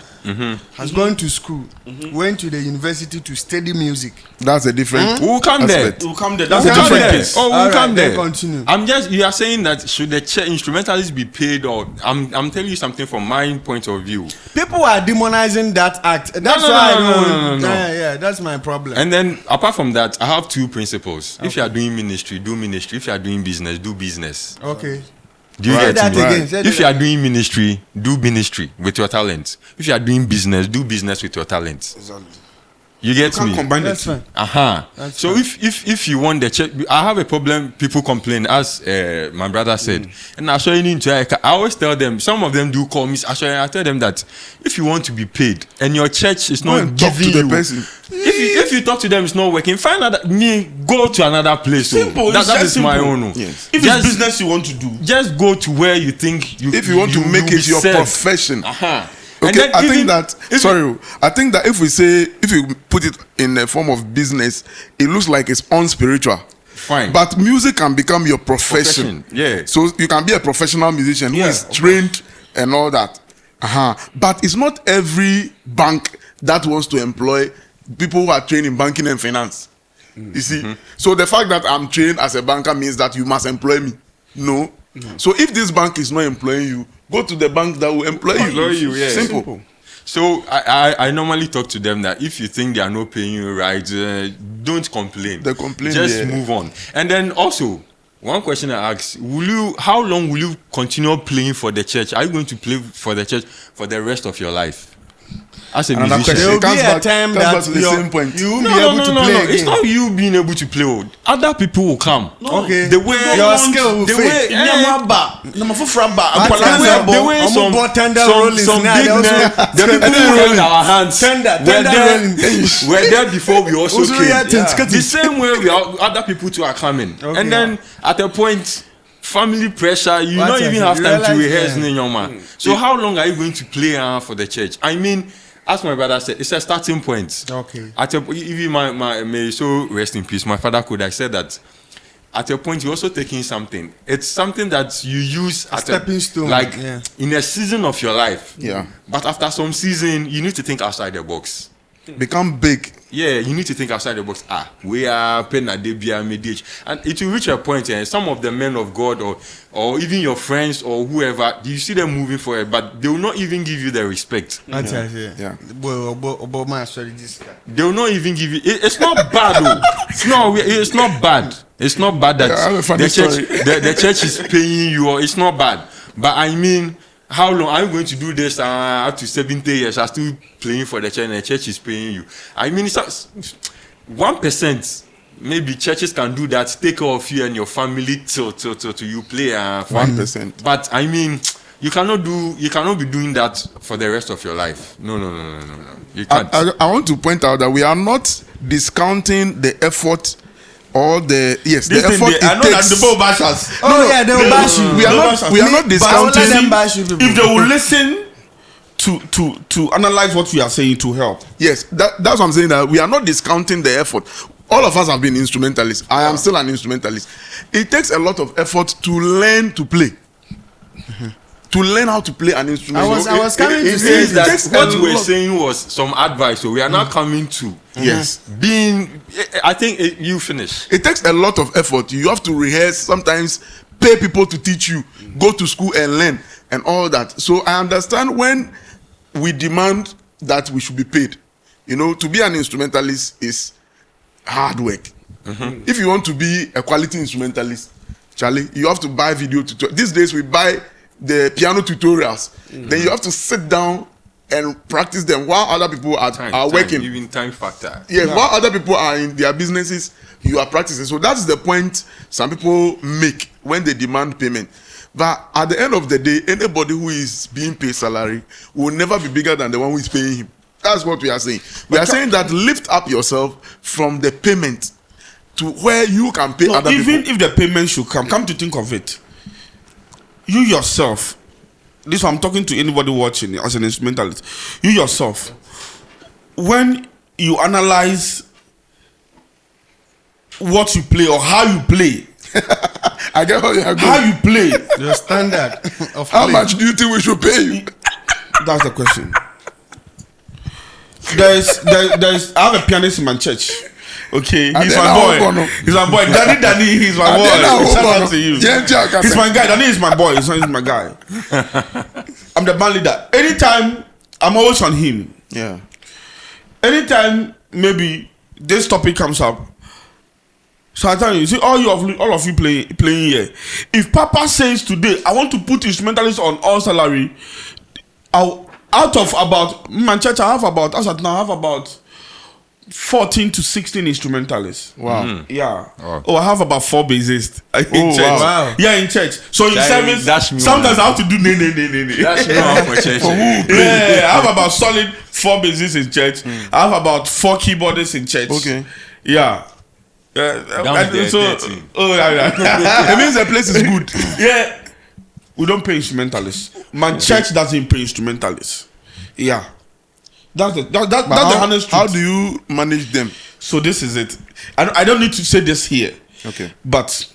Speaker 2: has gone to school, went to the university to study music.
Speaker 4: That's a different.
Speaker 3: We'll come there.
Speaker 4: aspect.
Speaker 1: We'll come there. That's
Speaker 3: We'll
Speaker 1: a
Speaker 3: come
Speaker 1: different
Speaker 3: there.
Speaker 1: case.
Speaker 3: Oh, we'll
Speaker 2: All
Speaker 3: come
Speaker 2: right,
Speaker 3: there.
Speaker 2: then continue.
Speaker 3: You are saying that should the instrumentalists be paid, or I'm telling you something from my point of view.
Speaker 2: People are demonizing that act. That's
Speaker 3: no,
Speaker 2: why
Speaker 3: no,
Speaker 2: I don't.
Speaker 3: no.
Speaker 2: Yeah, that's my problem.
Speaker 3: And then apart from that, I have two principles. If you are doing ministry, do ministry. If you are doing business, do business.
Speaker 2: Okay.
Speaker 3: Do you
Speaker 2: Say
Speaker 3: get
Speaker 2: that
Speaker 3: me?
Speaker 2: again. Say
Speaker 3: If
Speaker 2: that
Speaker 3: you are
Speaker 2: again.
Speaker 3: doing ministry, do ministry with your talent. If you are doing business, do business with your talent. You get
Speaker 1: You can't
Speaker 3: me?
Speaker 1: combine
Speaker 2: That's
Speaker 1: the two.
Speaker 2: fine.
Speaker 3: Uh-huh. So if you want the church, I have a problem. People complain, as my brother said, and I show you into. I always tell them. Some of them do call me. I tell them that if you want to be paid and your church is
Speaker 4: Go
Speaker 3: not
Speaker 4: and talk to
Speaker 3: giving
Speaker 4: the
Speaker 3: you,
Speaker 4: person.
Speaker 3: if you talk to them, it's not working. Find out go to another place.
Speaker 1: Simple.
Speaker 3: That
Speaker 1: It's just
Speaker 3: is my
Speaker 1: simple.
Speaker 3: own.
Speaker 4: Yes.
Speaker 1: If
Speaker 3: Just-
Speaker 1: it's business you want to do,
Speaker 3: Just go to where you think you.
Speaker 4: If you want to make
Speaker 3: you'll
Speaker 4: it
Speaker 3: be
Speaker 4: your
Speaker 3: served.
Speaker 4: profession.
Speaker 3: Uh-huh.
Speaker 4: Okay,
Speaker 3: And then
Speaker 4: I
Speaker 3: even
Speaker 4: think that.
Speaker 3: if-
Speaker 4: Sorry, I think that if you put it in a form of business, it looks like it's unspiritual.
Speaker 3: Fine.
Speaker 4: But music can become your profession.
Speaker 3: Yeah.
Speaker 4: So you can be a professional musician who
Speaker 1: Yeah,
Speaker 4: is
Speaker 1: of
Speaker 4: trained and all that. But it's not every bank that wants to employ people who are trained in banking and finance. You see? So the fact that I'm trained as a banker means that you must employ me. No. So if this bank is not employing you, go to the bank that will employ you.
Speaker 3: Employ you, yeah.
Speaker 4: Simple.
Speaker 3: So I normally talk to them that if you think they are not paying you right, don't complain.
Speaker 4: They complain,
Speaker 3: Just
Speaker 4: yeah.
Speaker 3: move on. And then also, one question I ask: how long will you continue playing for the church? Are you going to play for the church for the rest of your life? As a
Speaker 4: Another
Speaker 3: musician.
Speaker 2: There will
Speaker 4: Comes
Speaker 2: be a
Speaker 4: back-
Speaker 2: time
Speaker 4: comes back
Speaker 2: that
Speaker 4: to the same point.
Speaker 2: you won't be able to play
Speaker 3: It's
Speaker 2: again.
Speaker 3: not you being able to play. Other people will come.
Speaker 2: Okay.
Speaker 3: The way
Speaker 2: Your skill will
Speaker 3: the
Speaker 2: fade.
Speaker 3: way the way some big men, the people who held our hands were there before we also
Speaker 2: Also,
Speaker 3: came.
Speaker 2: yeah,
Speaker 3: The same way other people too are coming.
Speaker 2: Okay.
Speaker 3: And then at a point, family pressure, you
Speaker 2: What
Speaker 3: don't
Speaker 2: else?
Speaker 3: even have
Speaker 2: You
Speaker 3: time to
Speaker 2: realize,
Speaker 3: rehearse
Speaker 2: yeah.
Speaker 3: in your man. So how long are you going to play for the church? I mean, as my brother said, it's a starting point.
Speaker 2: Okay.
Speaker 3: Even my may so rest in peace. My father could have said that at a point you're also taking something. It's something that you use as
Speaker 2: stepping stone,
Speaker 3: like
Speaker 2: yeah.
Speaker 3: in a season of your life.
Speaker 4: Yeah.
Speaker 3: But after some season, you need to think outside the box.
Speaker 4: Become big.
Speaker 3: Yeah, you need to think outside the box. We are pen at DBA mediation, and it will reach a point. And some of the men of God, or even your friends or whoever, you see them moving forward, but they will not even give you the respect.
Speaker 4: Yeah.
Speaker 3: They will not even give you. It's not bad though. It's not bad. It's not bad that
Speaker 4: Yeah, I have a funny
Speaker 3: the church
Speaker 4: story.
Speaker 3: the church is paying you. Or it's not bad. But I mean, how long are you going to do this? Up to 70 years, I'm still playing for the church, and the church is paying you. I mean, it's 1%. Maybe churches can do that. Take care of you and your family till you play
Speaker 4: 1%.
Speaker 3: But I mean, you cannot be doing that for the rest of your life. No. You can't.
Speaker 4: I want to point out that we are not discounting the effort or the effort it
Speaker 1: I know that
Speaker 4: takes.
Speaker 1: the Bible bashers.
Speaker 2: Oh yeah, they will bash you.
Speaker 4: We are not
Speaker 1: But
Speaker 4: discounting.
Speaker 2: let them bash you people.
Speaker 1: If they will listen to analyze what we are saying to help.
Speaker 4: Yes, that's what I'm saying, that we are not discounting the effort. All of us have been instrumentalists. I am still an instrumentalist. It takes a lot of effort to learn to play. To learn how to play an instrument.
Speaker 2: I was coming to
Speaker 3: It
Speaker 2: say
Speaker 3: means that
Speaker 4: takes
Speaker 3: what
Speaker 4: a
Speaker 3: we're
Speaker 4: lot.
Speaker 3: saying was some advice. So we are now coming to
Speaker 4: Yes.
Speaker 3: being. I think you finish.
Speaker 4: It takes a lot of effort. You have to rehearse, sometimes pay people to teach you, go to school and learn and all that. So I understand when we demand that we should be paid. You know, to be an instrumentalist is hard work. If you want to be a quality instrumentalist, Charlie, you have to buy video tutorials. These days we buy the piano tutorials. Then you have to sit down and practice them while other people are working.
Speaker 3: Even time factor.
Speaker 4: Yes, while other people are in their businesses, you are practicing. So that's the point some people make when they demand payment. But at the end of the day, anybody who is being paid salary will never be bigger than the one who is paying him. That's what we are saying. We are saying that lift up yourself from the payment to where you can pay other
Speaker 1: Even
Speaker 4: people.
Speaker 1: if the payment should come to think of it, you yourself, this I'm talking to anybody watching as an instrumentalist, you yourself, when you analyze what you play or how you play,
Speaker 4: I get what you are
Speaker 1: how
Speaker 4: going.
Speaker 1: you play,
Speaker 2: the standard of
Speaker 4: How
Speaker 2: play.
Speaker 4: much do you think we should pay you?
Speaker 1: that's the question. There's I have a pianist in my church. Okay,
Speaker 4: And
Speaker 1: he's
Speaker 4: then
Speaker 1: my
Speaker 4: I hope
Speaker 1: boy.
Speaker 4: no.
Speaker 1: He's my boy. Danny, he's my
Speaker 4: And then I
Speaker 1: boy.
Speaker 4: hope
Speaker 1: Shout
Speaker 4: no.
Speaker 1: out to you.
Speaker 4: Yeah, Jack, I
Speaker 1: He's
Speaker 4: said.
Speaker 1: my guy. Danny is my boy. He's my guy. I'm the band leader. Anytime, I'm always on him.
Speaker 4: Yeah.
Speaker 1: Anytime, maybe this topic comes up. So I tell you, see, all of you playing here. If Papa says today, I want to put instrumentalists on all salary, out of about my church, I have about 14 to 16 instrumentalists.
Speaker 4: Wow.
Speaker 1: Yeah.
Speaker 3: Oh.
Speaker 1: Oh, I have about 4 bassists in church.
Speaker 2: wow.
Speaker 1: Yeah, in church. So in
Speaker 3: That's
Speaker 1: service,
Speaker 3: me
Speaker 1: sometimes
Speaker 3: one.
Speaker 1: I have to do nay.
Speaker 3: That's not for church.
Speaker 1: Yeah, I have about solid 4 bassists in church. I have about 4 keyboardists in church.
Speaker 4: Okay.
Speaker 1: Yeah.
Speaker 3: Down there, 13.
Speaker 1: Oh yeah.
Speaker 4: It means the place is good.
Speaker 1: Yeah. We don't pay instrumentalists. My church doesn't pay instrumentalists. Yeah. That's the honest truth.
Speaker 4: How do you manage them?
Speaker 1: So this is it. I don't need to say this here.
Speaker 4: Okay.
Speaker 1: But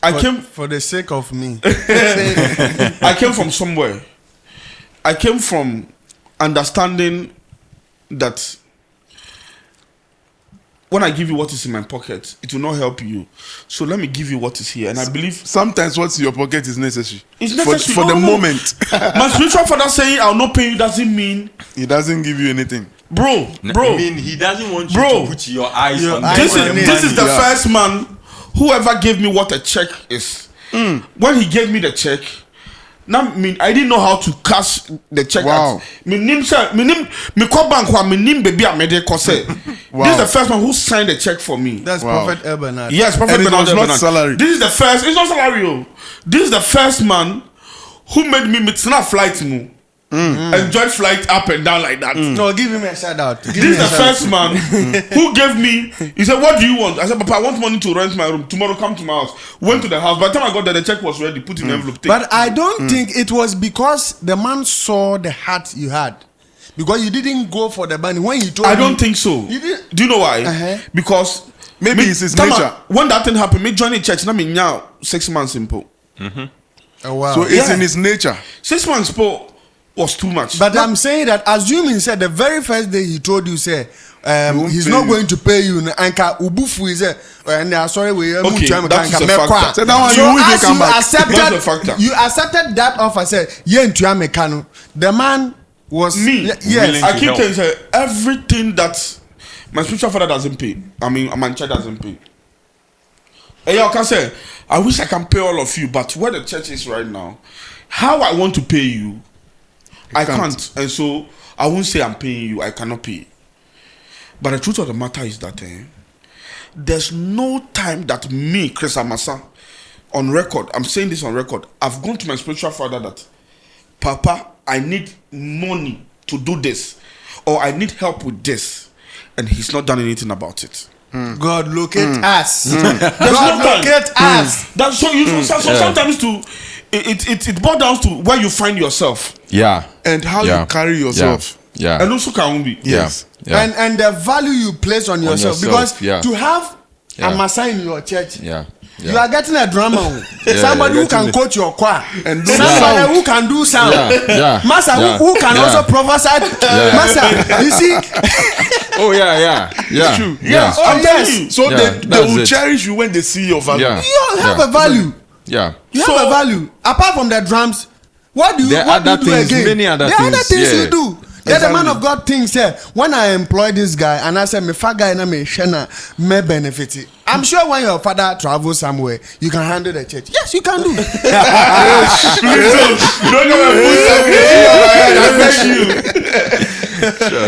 Speaker 1: I came
Speaker 2: For the sake of me.
Speaker 1: I came from somewhere. I came from understanding that when I give you what is in my pocket, it will not help you. So let me give you what is here. And I believe
Speaker 4: Sometimes what's in your pocket is necessary.
Speaker 1: it's
Speaker 4: For-
Speaker 1: necessary.
Speaker 4: For,
Speaker 1: No,
Speaker 4: the
Speaker 1: no.
Speaker 4: moment.
Speaker 1: My spiritual father saying I'll not pay you doesn't mean,
Speaker 4: It doesn't give you anything.
Speaker 1: bro.
Speaker 3: I mean, he doesn't want you
Speaker 1: Bro.
Speaker 3: to put your eyes
Speaker 2: Your
Speaker 3: on
Speaker 2: eyes
Speaker 1: This
Speaker 2: on
Speaker 1: is
Speaker 2: it.
Speaker 1: this is the
Speaker 4: Yeah.
Speaker 1: first man whoever gave me what a check is. When he gave me the check, now I didn't know how to cash the check.
Speaker 4: Wow.
Speaker 1: Me call bank me nim baby amede kose.
Speaker 4: Wow.
Speaker 1: This is the first man who signed the check for me.
Speaker 2: That's
Speaker 4: Wow.
Speaker 2: Prophet Bernard.
Speaker 1: Yes, Prophet
Speaker 4: And it
Speaker 1: Bernard
Speaker 4: was not
Speaker 1: Bernard.
Speaker 4: salary.
Speaker 1: This is the first. It's not salary. Oh. This is the first man who made me meet flight mo. Enjoy flight up and down like that.
Speaker 2: No, give him a shout out. Give
Speaker 1: This
Speaker 2: him
Speaker 1: is
Speaker 2: a
Speaker 1: the
Speaker 2: shout out.
Speaker 1: first man who gave me. He said, "What do you want?" I said, "Papa, I want money to rent my room. Tomorrow, come to my house." Went to the house. By the time I got there, the check was ready. Put in the envelope. Take.
Speaker 2: But I don't think it was because the man saw the heart you had. Because you didn't go for the money. When he told
Speaker 1: I
Speaker 2: you,
Speaker 1: don't think so.
Speaker 2: You did-
Speaker 1: Do you know why?
Speaker 2: Uh-huh.
Speaker 1: Because
Speaker 4: Maybe it's his
Speaker 1: Tama,
Speaker 4: nature.
Speaker 1: when that thing happened, me joining church. Now me now 6 months simple.
Speaker 2: Oh, wow.
Speaker 4: So it's
Speaker 1: Yeah.
Speaker 4: in his nature.
Speaker 1: 6 months po was too much.
Speaker 2: But I'm saying that assuming said the very first day he told you say
Speaker 4: won't
Speaker 2: he's
Speaker 4: pay
Speaker 2: not
Speaker 4: you.
Speaker 2: going to pay you anka ubufu is and sorry we
Speaker 1: Okay, that is a factor.
Speaker 4: So that one
Speaker 2: so
Speaker 4: you will
Speaker 2: as
Speaker 4: come
Speaker 2: you
Speaker 4: back.
Speaker 2: accepted
Speaker 1: That's a factor.
Speaker 2: you accepted that offer said yeah ntua mekano the man was
Speaker 1: Me,
Speaker 2: yes
Speaker 3: willing
Speaker 1: I
Speaker 3: to
Speaker 1: keep
Speaker 3: help.
Speaker 1: telling you, everything that my spiritual father doesn't pay. I mean, my church doesn't pay. And y'all can say, I wish I can pay all of you, but where the church is right now, how I want to pay you, I can't. And so I won't say I'm paying you. I cannot pay. But the truth of the matter is that there's no time that me, Chris Amasa, on record, I'm saying this on record, I've gone to my spiritual father that, Papa, I need money to do this, or I need help with this, and he's not done anything about it.
Speaker 2: God locate us
Speaker 1: There's
Speaker 2: God
Speaker 1: no time.
Speaker 2: locate us
Speaker 1: That's so you so sometimes to it boils down to where you find yourself.
Speaker 3: Yeah.
Speaker 4: and how
Speaker 3: Yeah.
Speaker 4: you carry yourself.
Speaker 3: Yeah.
Speaker 1: And also can be.
Speaker 4: Yes.
Speaker 3: Yeah.
Speaker 2: And the value you place on yourself.
Speaker 3: yourself,
Speaker 2: Because
Speaker 3: yeah.
Speaker 2: to have
Speaker 3: Yeah.
Speaker 2: a Messiah in your church,
Speaker 3: Yeah.
Speaker 2: you are getting a drummer.
Speaker 3: Yeah,
Speaker 2: Somebody
Speaker 3: you're
Speaker 2: who can
Speaker 3: getting
Speaker 2: coach your choir.
Speaker 4: And do
Speaker 2: Somebody
Speaker 4: sound.
Speaker 2: who can do sound.
Speaker 3: Yeah.
Speaker 2: Master
Speaker 3: Yeah.
Speaker 2: who can
Speaker 3: Yeah.
Speaker 2: also prophesy. Master, you see?
Speaker 3: Oh yeah.
Speaker 4: It's true.
Speaker 3: Yeah.
Speaker 2: Oh,
Speaker 1: I'm telling
Speaker 2: yes.
Speaker 1: you.
Speaker 4: So
Speaker 3: Yeah,
Speaker 4: they
Speaker 3: that's
Speaker 4: will
Speaker 3: it.
Speaker 4: cherish you when they see your value.
Speaker 3: Yeah.
Speaker 2: You have
Speaker 3: Yeah.
Speaker 2: a value.
Speaker 3: Yeah.
Speaker 2: You
Speaker 1: So-
Speaker 2: have a value. Apart from the drums, what do you,
Speaker 3: There are
Speaker 2: what do, you
Speaker 3: other
Speaker 2: do
Speaker 3: things,
Speaker 2: again?
Speaker 3: many other
Speaker 2: there are other
Speaker 3: things,
Speaker 2: things
Speaker 3: yeah.
Speaker 2: you do. There's a man
Speaker 4: Exactly.
Speaker 2: of God thinks here. When I employ this guy and I say me fat guy na me shena me benefit it. I'm sure when your father travels somewhere, you can handle the church. Yes, you can do.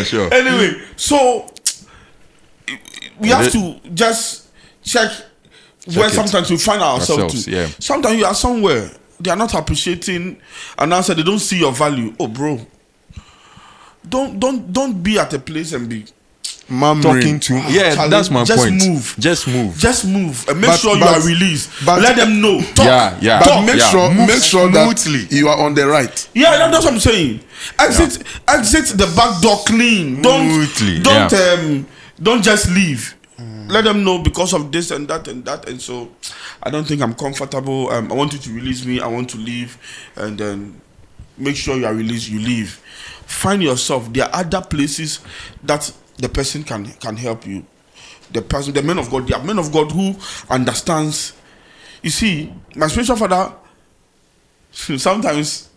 Speaker 3: Sure.
Speaker 1: Anyway, so we have to just check where
Speaker 3: it.
Speaker 1: sometimes we find ourselves
Speaker 3: Ourselves,
Speaker 1: to.
Speaker 3: yeah.
Speaker 1: Sometimes you are somewhere, they are not appreciating, and answer they don't see your value. Oh, bro, don't be at a place and be
Speaker 3: Talking to yeah,
Speaker 1: Charlie,
Speaker 3: that's my
Speaker 1: just
Speaker 3: point.
Speaker 1: move.
Speaker 3: Just move.
Speaker 1: Just move and make
Speaker 4: But-
Speaker 1: sure you
Speaker 4: but-
Speaker 1: are released.
Speaker 4: but-
Speaker 1: Let them know. Talk.
Speaker 3: Yeah.
Speaker 4: But
Speaker 1: Talk.
Speaker 4: make
Speaker 3: Yeah.
Speaker 4: sure
Speaker 3: Move
Speaker 4: that
Speaker 3: smoothly.
Speaker 4: you are on the right.
Speaker 1: Yeah, that's what I'm saying. Exit the back door clean.
Speaker 3: Smoothly,
Speaker 1: Don't just leave. Let them know because of this and that and that. And so I don't think I'm comfortable. I want you to release me. I want to leave. And then make sure you are released. You leave. Find yourself. There are other places that the person can help you. The men of God, there are men of God who understands. You see, my spiritual father, sometimes,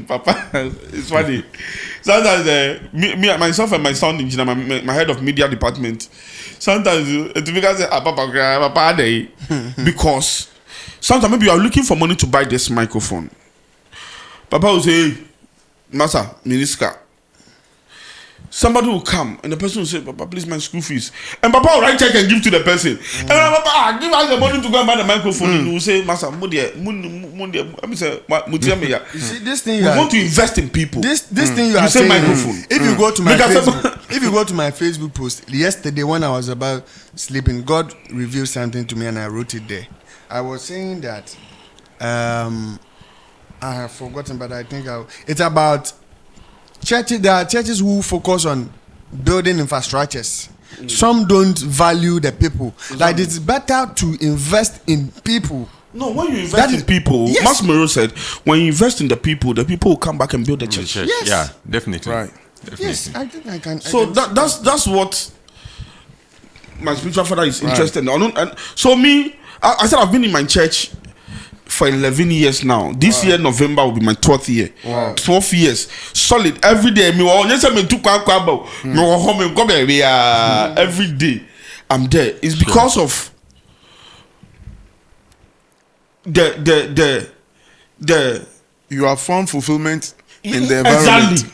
Speaker 1: Papa, it's funny. Sometimes, myself and my sound engineer, my head of media department, sometimes it becomes Papa, because sometimes maybe you are looking for money to buy this microphone. Papa will say, hey, Master, Minister. Somebody will come and the person will say, Papa, please, my school fees. And Papa will write check and give to the person. And Papa, give us the money to go and buy the microphone. He will say, Master,
Speaker 2: You see, this thing
Speaker 1: we want to invest in people.
Speaker 2: This thing you
Speaker 1: You
Speaker 2: are
Speaker 1: say
Speaker 2: saying.
Speaker 1: microphone.
Speaker 2: If you go to my
Speaker 1: Because
Speaker 2: if you go to my Facebook post yesterday when I was about sleeping, God revealed something to me and I wrote it there. I was saying that I have forgotten, but I think it's about churches. There are churches who focus on building infrastructures. Some don't value the people. Like it's better to invest in people.
Speaker 1: No, when you invest
Speaker 2: That
Speaker 1: in
Speaker 2: is-
Speaker 1: people,
Speaker 2: yes.
Speaker 1: Mas Mero said, when you invest in the people will come back and build the church.
Speaker 3: Church.
Speaker 2: Yes.
Speaker 3: Yeah, definitely.
Speaker 4: Right.
Speaker 3: Definitely.
Speaker 2: Yes, I think I can.
Speaker 1: So that's what my spiritual father is interested in. And so I said I've been in my church for 11 years now. This year November will be my 12th year. 12 years solid every day. Every day I'm there. It's because of the
Speaker 4: You have found fulfillment in the environment.
Speaker 1: exactly.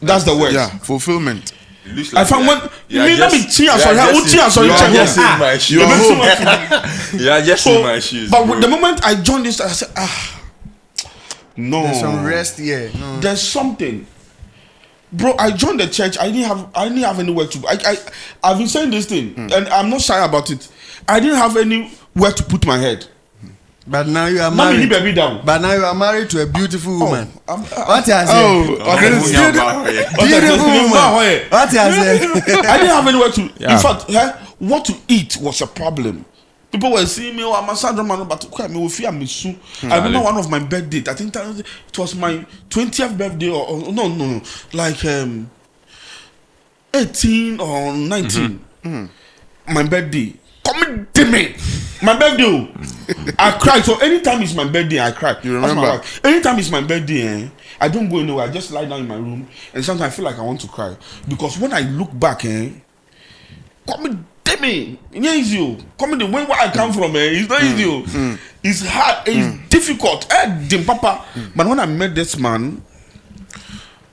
Speaker 1: That's the word.
Speaker 4: Yeah, fulfillment.
Speaker 3: It looks
Speaker 1: I found
Speaker 3: you are-
Speaker 1: when
Speaker 3: you are
Speaker 1: let me
Speaker 3: just-
Speaker 1: cheer
Speaker 3: you are
Speaker 1: sorry.
Speaker 3: just
Speaker 1: Who
Speaker 3: in-
Speaker 1: cheer sorry?
Speaker 3: you are
Speaker 1: Check
Speaker 3: just
Speaker 1: it.
Speaker 3: in my shoes.
Speaker 4: You are home.
Speaker 3: You are just in my shoes.
Speaker 1: But
Speaker 3: bro.
Speaker 1: the moment I joined this, I said, no.
Speaker 2: There's some rest here. No.
Speaker 1: There's something, bro. I joined the church. I didn't have anywhere to. I've been saying this thing, and I'm not shy about it. I didn't have anywhere to put my head.
Speaker 2: But now you are
Speaker 1: Now me
Speaker 2: married.
Speaker 1: baby down.
Speaker 2: But now you are married to a beautiful woman. What you
Speaker 1: Oh,
Speaker 2: say? Beautiful woman. What you say?
Speaker 1: I didn't have anywhere to.
Speaker 3: Yeah.
Speaker 1: In fact, what to eat was a problem. People were seeing me, oh, I'm a syndrome man, but I remember one of my birthdays. I think it was my 20th birthday, or no, like 18 or 19. My birthday. Come to me. My birthday. I cry. So anytime it's my birthday, I cry.
Speaker 4: You
Speaker 1: That's my
Speaker 4: remember?
Speaker 1: wife. Anytime it's my birthday, I don't go anywhere. I just lie down in my room, and sometimes I feel like I want to cry because when I look back, come to me. It's easy. Come to where I come from, it's not easy. It's hard. It's difficult. Papa. But when I met this man.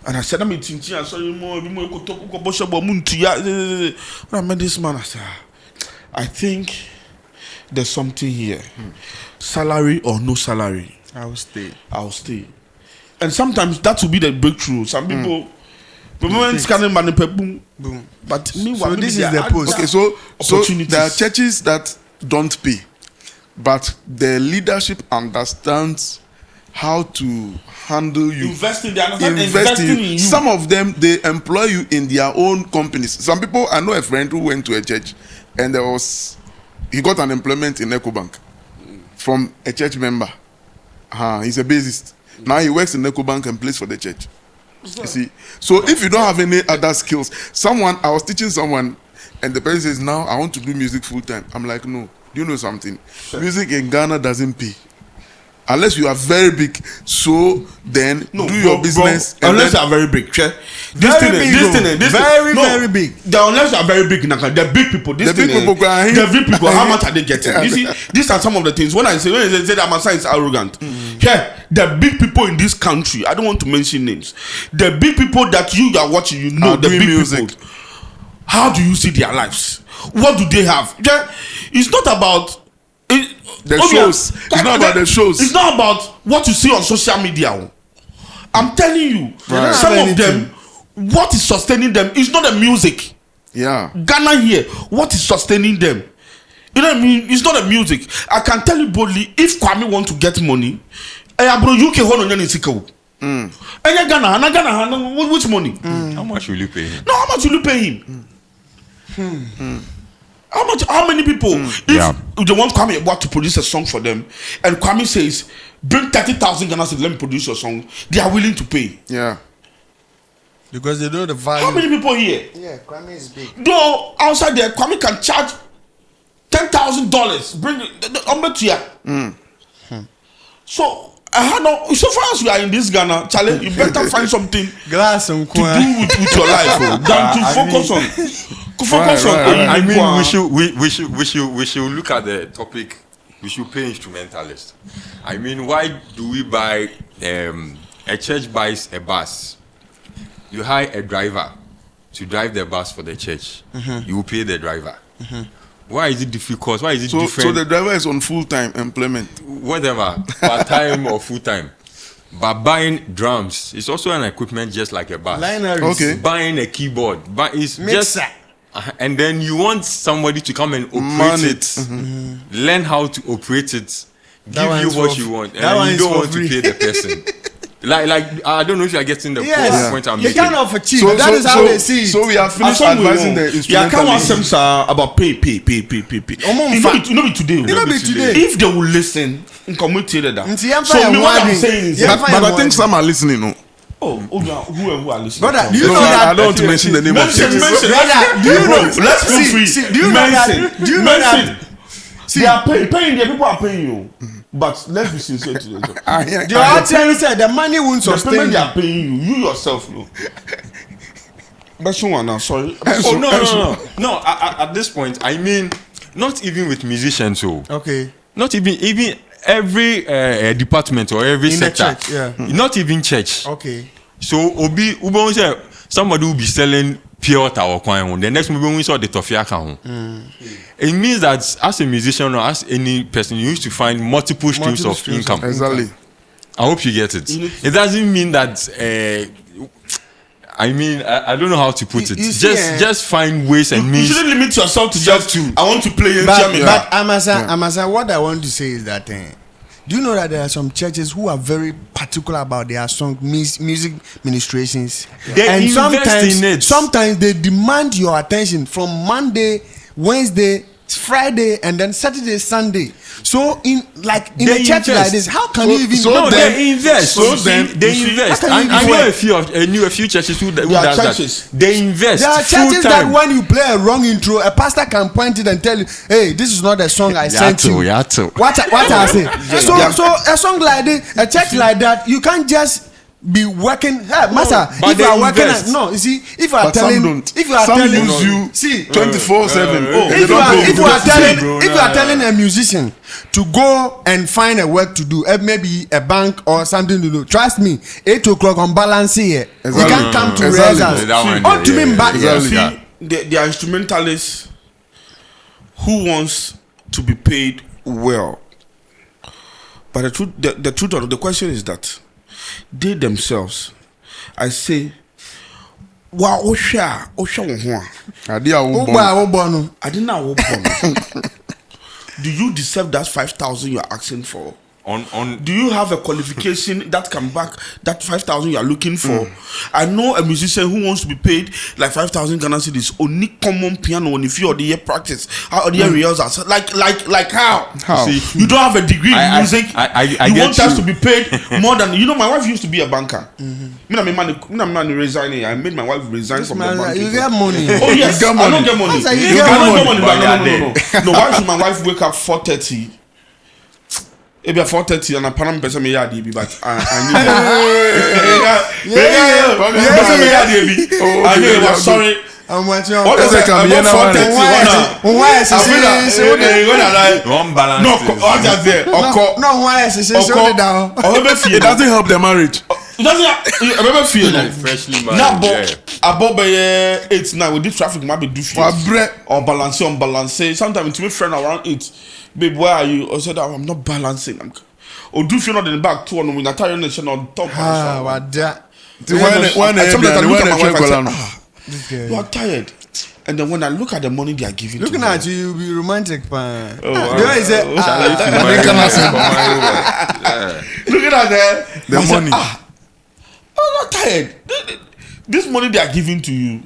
Speaker 1: And I said, I'm eating. I saw you more. When I met this man, I said, I think there's something here. Salary or no salary,
Speaker 2: I will stay.
Speaker 1: I'll stay. And sometimes that will be the breakthrough. Some people, the moment scanning money, boom.
Speaker 2: Boom.
Speaker 1: But meanwhile,
Speaker 2: So
Speaker 1: maybe
Speaker 2: this
Speaker 1: there
Speaker 2: is the
Speaker 1: are
Speaker 2: post.
Speaker 1: other
Speaker 4: Okay, so
Speaker 1: opportunities.
Speaker 4: there are churches that don't pay, but the leadership understands how to handle you.
Speaker 1: Investing in you.
Speaker 4: Some of them, they employ you in their own companies. Some people, I know a friend who went to a church and he got an employment in EcoBank from a church member. He's a bassist. Now he works in EcoBank and plays for the church. You see, so if you don't have any other skills, I was teaching someone, and the person says, now I want to do music full time. I'm like, no. Do you know something? Sure. Music in Ghana doesn't pay. Unless you are very big, so then do your business.
Speaker 1: Unless you are very big, very big. Unless you are very big, the big people. The big people. How much are they getting? You see, these are some of the things. When they say that Amasa is arrogant, the big people in this country. I don't want to mention names. The big people that you are watching, you know, the big music. People. How do you see their lives? What do they have? It's not about.
Speaker 4: Shows. It's not about the shows.
Speaker 1: It's not about what you see on social media. I'm telling you, some of them, what is sustaining them is not the music.
Speaker 4: Yeah.
Speaker 1: Ghana here, what is sustaining them? You know what I mean? It's not the music. I can tell you boldly, if Kwame want to get money, Ghana, which money?
Speaker 3: How much will you pay him?
Speaker 1: No, how much will you pay him? How many people if they want Kwame to produce a song for them and Kwame says bring 30,000 Ghana cedis, let me produce your song, they are willing to pay.
Speaker 2: Yeah, because they know the value.
Speaker 1: How many people here?
Speaker 2: Yeah, Kwame is big.
Speaker 1: Though outside there Kwame can charge $10,000, bring it to you. So far as you are in this Ghana, Charlie, you better find something to do with your life than to focus on.
Speaker 3: I mean, we should look at the topic. We should pay instrumentalists. I mean, why do we buy? A church buys a bus. You hire a driver to drive the bus for the church. You will pay the driver. Why is it difficult? Why is it different?
Speaker 4: So the driver is on full-time employment.
Speaker 3: Whatever, part-time or full-time. But buying drums is also an equipment just like a bus.
Speaker 2: Okay.
Speaker 3: Buying a keyboard, but it's mixer. And then you want somebody to come and operate it, learn how to operate it, give you what you want, and you don't want to pay the person. Like I don't know if you are getting the point I'm making.
Speaker 2: You can't offer cheap. That is how they see it.
Speaker 4: So we have finished advising the instrumentalists.
Speaker 1: Yeah, come on, some about pay. It no be today. If they will listen, come with you that. So what I'm saying is,
Speaker 4: but I think some are listening. No.
Speaker 1: Who are listening?
Speaker 2: Brother, do you know that?
Speaker 4: I don't want to mention the name of churches.
Speaker 1: Brother, do you know? Let's feel free.
Speaker 2: Do you know that? Do you know that?
Speaker 1: They are paying. The people are paying you. But let's be sincere to them.
Speaker 2: The audience said the money won't sustain.
Speaker 1: The payment they are paying you yourself know. That's one now. Sorry.
Speaker 3: No. At this point, I mean, not even with musicians.
Speaker 2: Okay.
Speaker 3: Not even every department or every sector.
Speaker 2: Church,
Speaker 3: Not even church.
Speaker 2: Okay.
Speaker 3: So somebody will be selling pure water or coin. The next movie we saw the toffee account. It means that as a musician or as any person, you used to find multiple streams of income.
Speaker 4: Exactly.
Speaker 3: I hope you get it. It doesn't mean that. I mean, I don't know how to put it. Just find ways and means.
Speaker 1: You shouldn't limit yourself to just I want to play.
Speaker 2: But Amasa, what I want to say is that. Do you know that there are some churches who are very particular about their song music ministrations?
Speaker 3: They invest in it.
Speaker 2: Sometimes they demand your attention from Monday, Wednesday, Friday, and then Saturday, Sunday. So in a church like this, how can you even?
Speaker 3: They invest. They invest. I knew a few churches who does that. They invest.
Speaker 2: There are churches that when you play a wrong intro, a pastor can point it and tell you, "Hey, this is not the song I sent you." What I say? So a song like this, a church like that, you can't just be working. Hey, master, if you are working, you see, if you are telling
Speaker 4: you, see, 24/7.
Speaker 2: If you are telling a musician to go and find a work to do, maybe a bank or something to do, trust me, 8 o'clock on balance here, you can't come to rehearsals.
Speaker 1: There are instrumentalists who wants to be paid well, but the truth of the question is that they themselves, I say, wow, Osha, do you deserve that 5,000 you're asking for? Do you have a qualification that can back that 5,000 you are looking for? I know a musician who wants to be paid like 5,000 Ghana cedis. Only common piano on if you or the year practice, or the year rehearsals. Like how?
Speaker 4: See,
Speaker 1: You don't have a degree in music. You
Speaker 3: get
Speaker 1: want us to be paid more than my wife used to be a banker. Me resigning. I made my wife resign from the bank.
Speaker 2: You get money.
Speaker 1: Oh yes,
Speaker 4: You get
Speaker 1: I don't get money.
Speaker 2: You get money.
Speaker 1: No, why should my wife wake up 4:30? Maybe at 4:30 and a panam person me yard but I knew it was sorry.
Speaker 2: I'm watching.
Speaker 1: What is it? About 4:30.
Speaker 2: Why is it?
Speaker 3: One balance.
Speaker 1: No, what is there?
Speaker 2: No, why is it?
Speaker 4: it doesn't help the marriage.
Speaker 1: It doesn't. I remember feel
Speaker 3: Freshly
Speaker 1: now,
Speaker 3: married.
Speaker 1: about by 8 now with this traffic might be do
Speaker 4: For bread.
Speaker 1: or balance. Sometimes to me friend around 8, babe, where are you? I said I'm not balancing. Or do you not in the back too on when I tell you nation on top.
Speaker 2: What that?
Speaker 1: You are tired. And then when I look at the money they are giving,
Speaker 2: Looking
Speaker 1: to
Speaker 2: at you, you'll be romantic, man.
Speaker 1: wow. Looking at
Speaker 4: the money.
Speaker 1: I'm not tired. This money they are giving to you.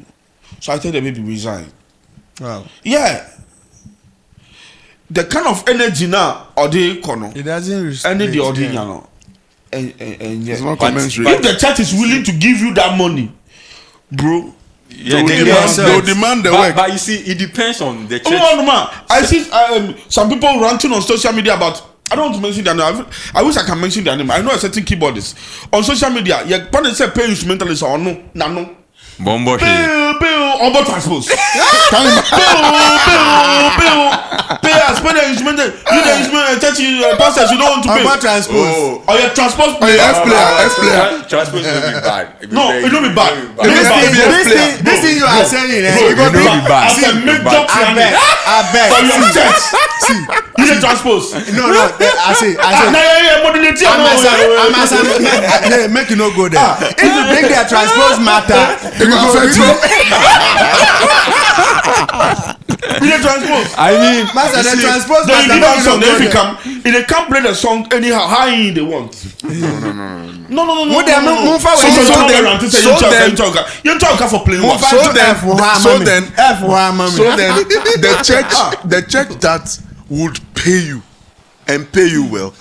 Speaker 1: So I tell the baby resign.
Speaker 2: Wow.
Speaker 1: Yeah. The kind of energy now or the kono.
Speaker 2: It doesn't respect.
Speaker 1: Any the ordinary. And yeah.
Speaker 4: It's not commensurate.
Speaker 1: If the church is willing to give you that money, bro.
Speaker 4: They'll demand the work.
Speaker 3: But you see, it depends on the church.
Speaker 1: Oh man, I see some people ranting on social media about. I don't want to mention their name. I wish I can mention their name. I know a certain keyboardist on social media. You can say pay instrumentalist or no.
Speaker 3: Bombo
Speaker 1: Bill, transpose. Pay us, pay the instrumental. You the instrumental church pastors you don't want to pay.
Speaker 2: Transpose.
Speaker 1: Or you transpose.
Speaker 3: F-player. Transpose will be bad.
Speaker 1: No, it don't be bad.
Speaker 2: This thing you are saying,
Speaker 3: it will be bad.
Speaker 1: As a major pianist.
Speaker 2: I bet.
Speaker 1: For your church. See, you the transpose.
Speaker 2: No, I say. Make you no go there. If you bring their transpose matter,
Speaker 4: They will affect you.
Speaker 1: You the transpose.
Speaker 3: I mean,
Speaker 2: master, the transpose
Speaker 1: Then you
Speaker 2: matter.
Speaker 1: give them
Speaker 2: Make
Speaker 1: song.
Speaker 2: you no
Speaker 1: Then
Speaker 2: go
Speaker 1: if you
Speaker 2: there.
Speaker 1: they can't play the song anyhow, how they want. No.
Speaker 2: Move them, move forward.
Speaker 1: You talk for playing what?
Speaker 4: So then,
Speaker 2: F1,
Speaker 4: the church that would pay you and pay you well,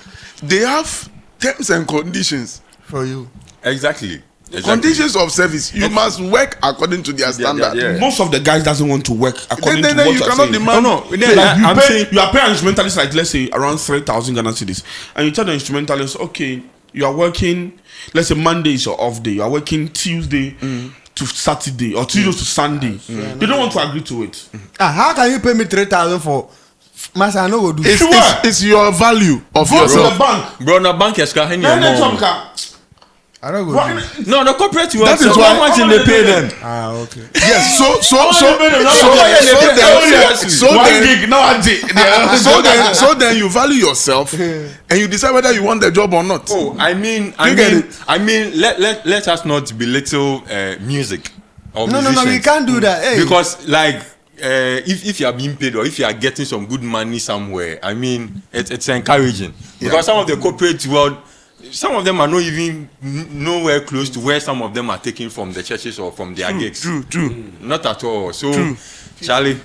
Speaker 4: they have terms and conditions.
Speaker 2: for you.
Speaker 3: exactly.
Speaker 4: Conditions of service. You must work according to their standard.
Speaker 3: yeah.
Speaker 1: Most of the guys doesn't want to work according
Speaker 4: Then
Speaker 1: to what
Speaker 4: you
Speaker 1: you are
Speaker 4: cannot
Speaker 1: saying.
Speaker 4: demand.
Speaker 1: Like you are paying instrumentalist like let's say around 3,000 Ghana cedis, and you tell the instrumentalist, okay, you are working. Let's say Monday is your off day. You are working Tuesday to Saturday or Tuesday to Sunday. They don't want to agree to it.
Speaker 2: How can you pay me 3,000 for? Master, I know what do.
Speaker 4: It's your value of
Speaker 1: Go to
Speaker 4: yourself.
Speaker 1: the bank.
Speaker 3: Bro, na bank is
Speaker 1: Then they talk.
Speaker 2: I don't go.
Speaker 1: Why-
Speaker 2: Do.
Speaker 3: No, the corporate
Speaker 4: That is why-
Speaker 3: how much did they pay them?
Speaker 2: Okay.
Speaker 4: Yes. So then you value yourself and you decide whether you want the job or not.
Speaker 3: Oh, I mean, let us not belittle music or
Speaker 2: No,
Speaker 3: musicians.
Speaker 2: we can't do that. Hey.
Speaker 3: Because like if you are being paid or if you are getting some good money somewhere, I mean it's encouraging. Because some of the corporate world, some of them are not even nowhere close to where some of them are taking from the churches or from their gigs.
Speaker 4: True.
Speaker 3: Not at all. So Charlie,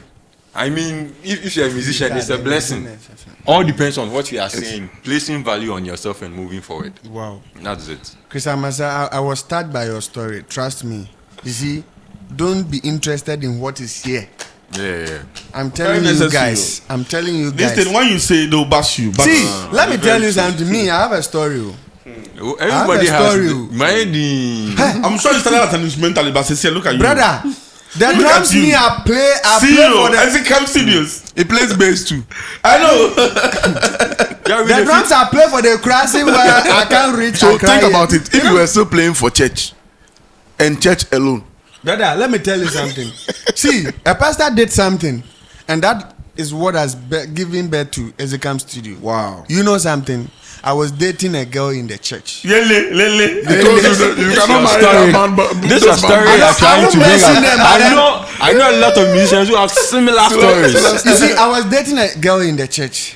Speaker 3: I mean, if you're a musician, it's a blessing. All depends on what you are saying, placing value on yourself and moving forward.
Speaker 2: Wow.
Speaker 3: That's it.
Speaker 2: Chris Amasa, I was touched by your story. Trust me. You see, don't be interested in what is here.
Speaker 3: Yeah.
Speaker 2: I'm telling
Speaker 1: Very
Speaker 2: you
Speaker 1: necessary.
Speaker 2: guys. I'm telling you
Speaker 1: This
Speaker 2: guys.
Speaker 1: thing, when you say they'll bash you. But
Speaker 2: See, let me tell you something. Me, I have a story.
Speaker 3: Everybody
Speaker 2: I have a story.
Speaker 3: has
Speaker 1: I'm sure you started as an instrumentalist, but say, look at you.
Speaker 2: Brother, the
Speaker 1: Look
Speaker 2: drums
Speaker 1: at you.
Speaker 2: me I play
Speaker 1: See
Speaker 2: for
Speaker 1: you,
Speaker 2: the
Speaker 1: as it comes serious.
Speaker 4: He plays bass too.
Speaker 1: I know.
Speaker 2: the drums I play for the crossing where I can't reach.
Speaker 4: So
Speaker 2: Accra
Speaker 4: think
Speaker 2: yet.
Speaker 4: about it. If you were still playing for church and church alone,
Speaker 2: Brother, let me tell you something. See, a pastor did something, and that is what has given birth to Ezekam Studio.
Speaker 1: Wow.
Speaker 2: You know something? I was dating a girl in the church.
Speaker 1: Lele.
Speaker 4: because you cannot marry that man. But
Speaker 3: This is a story
Speaker 2: I
Speaker 3: you're trying
Speaker 2: don't
Speaker 3: to bring
Speaker 2: mention
Speaker 3: up.
Speaker 2: them, but
Speaker 3: I know a lot of musicians who have similar stories.
Speaker 2: You see, I was dating a girl in the church,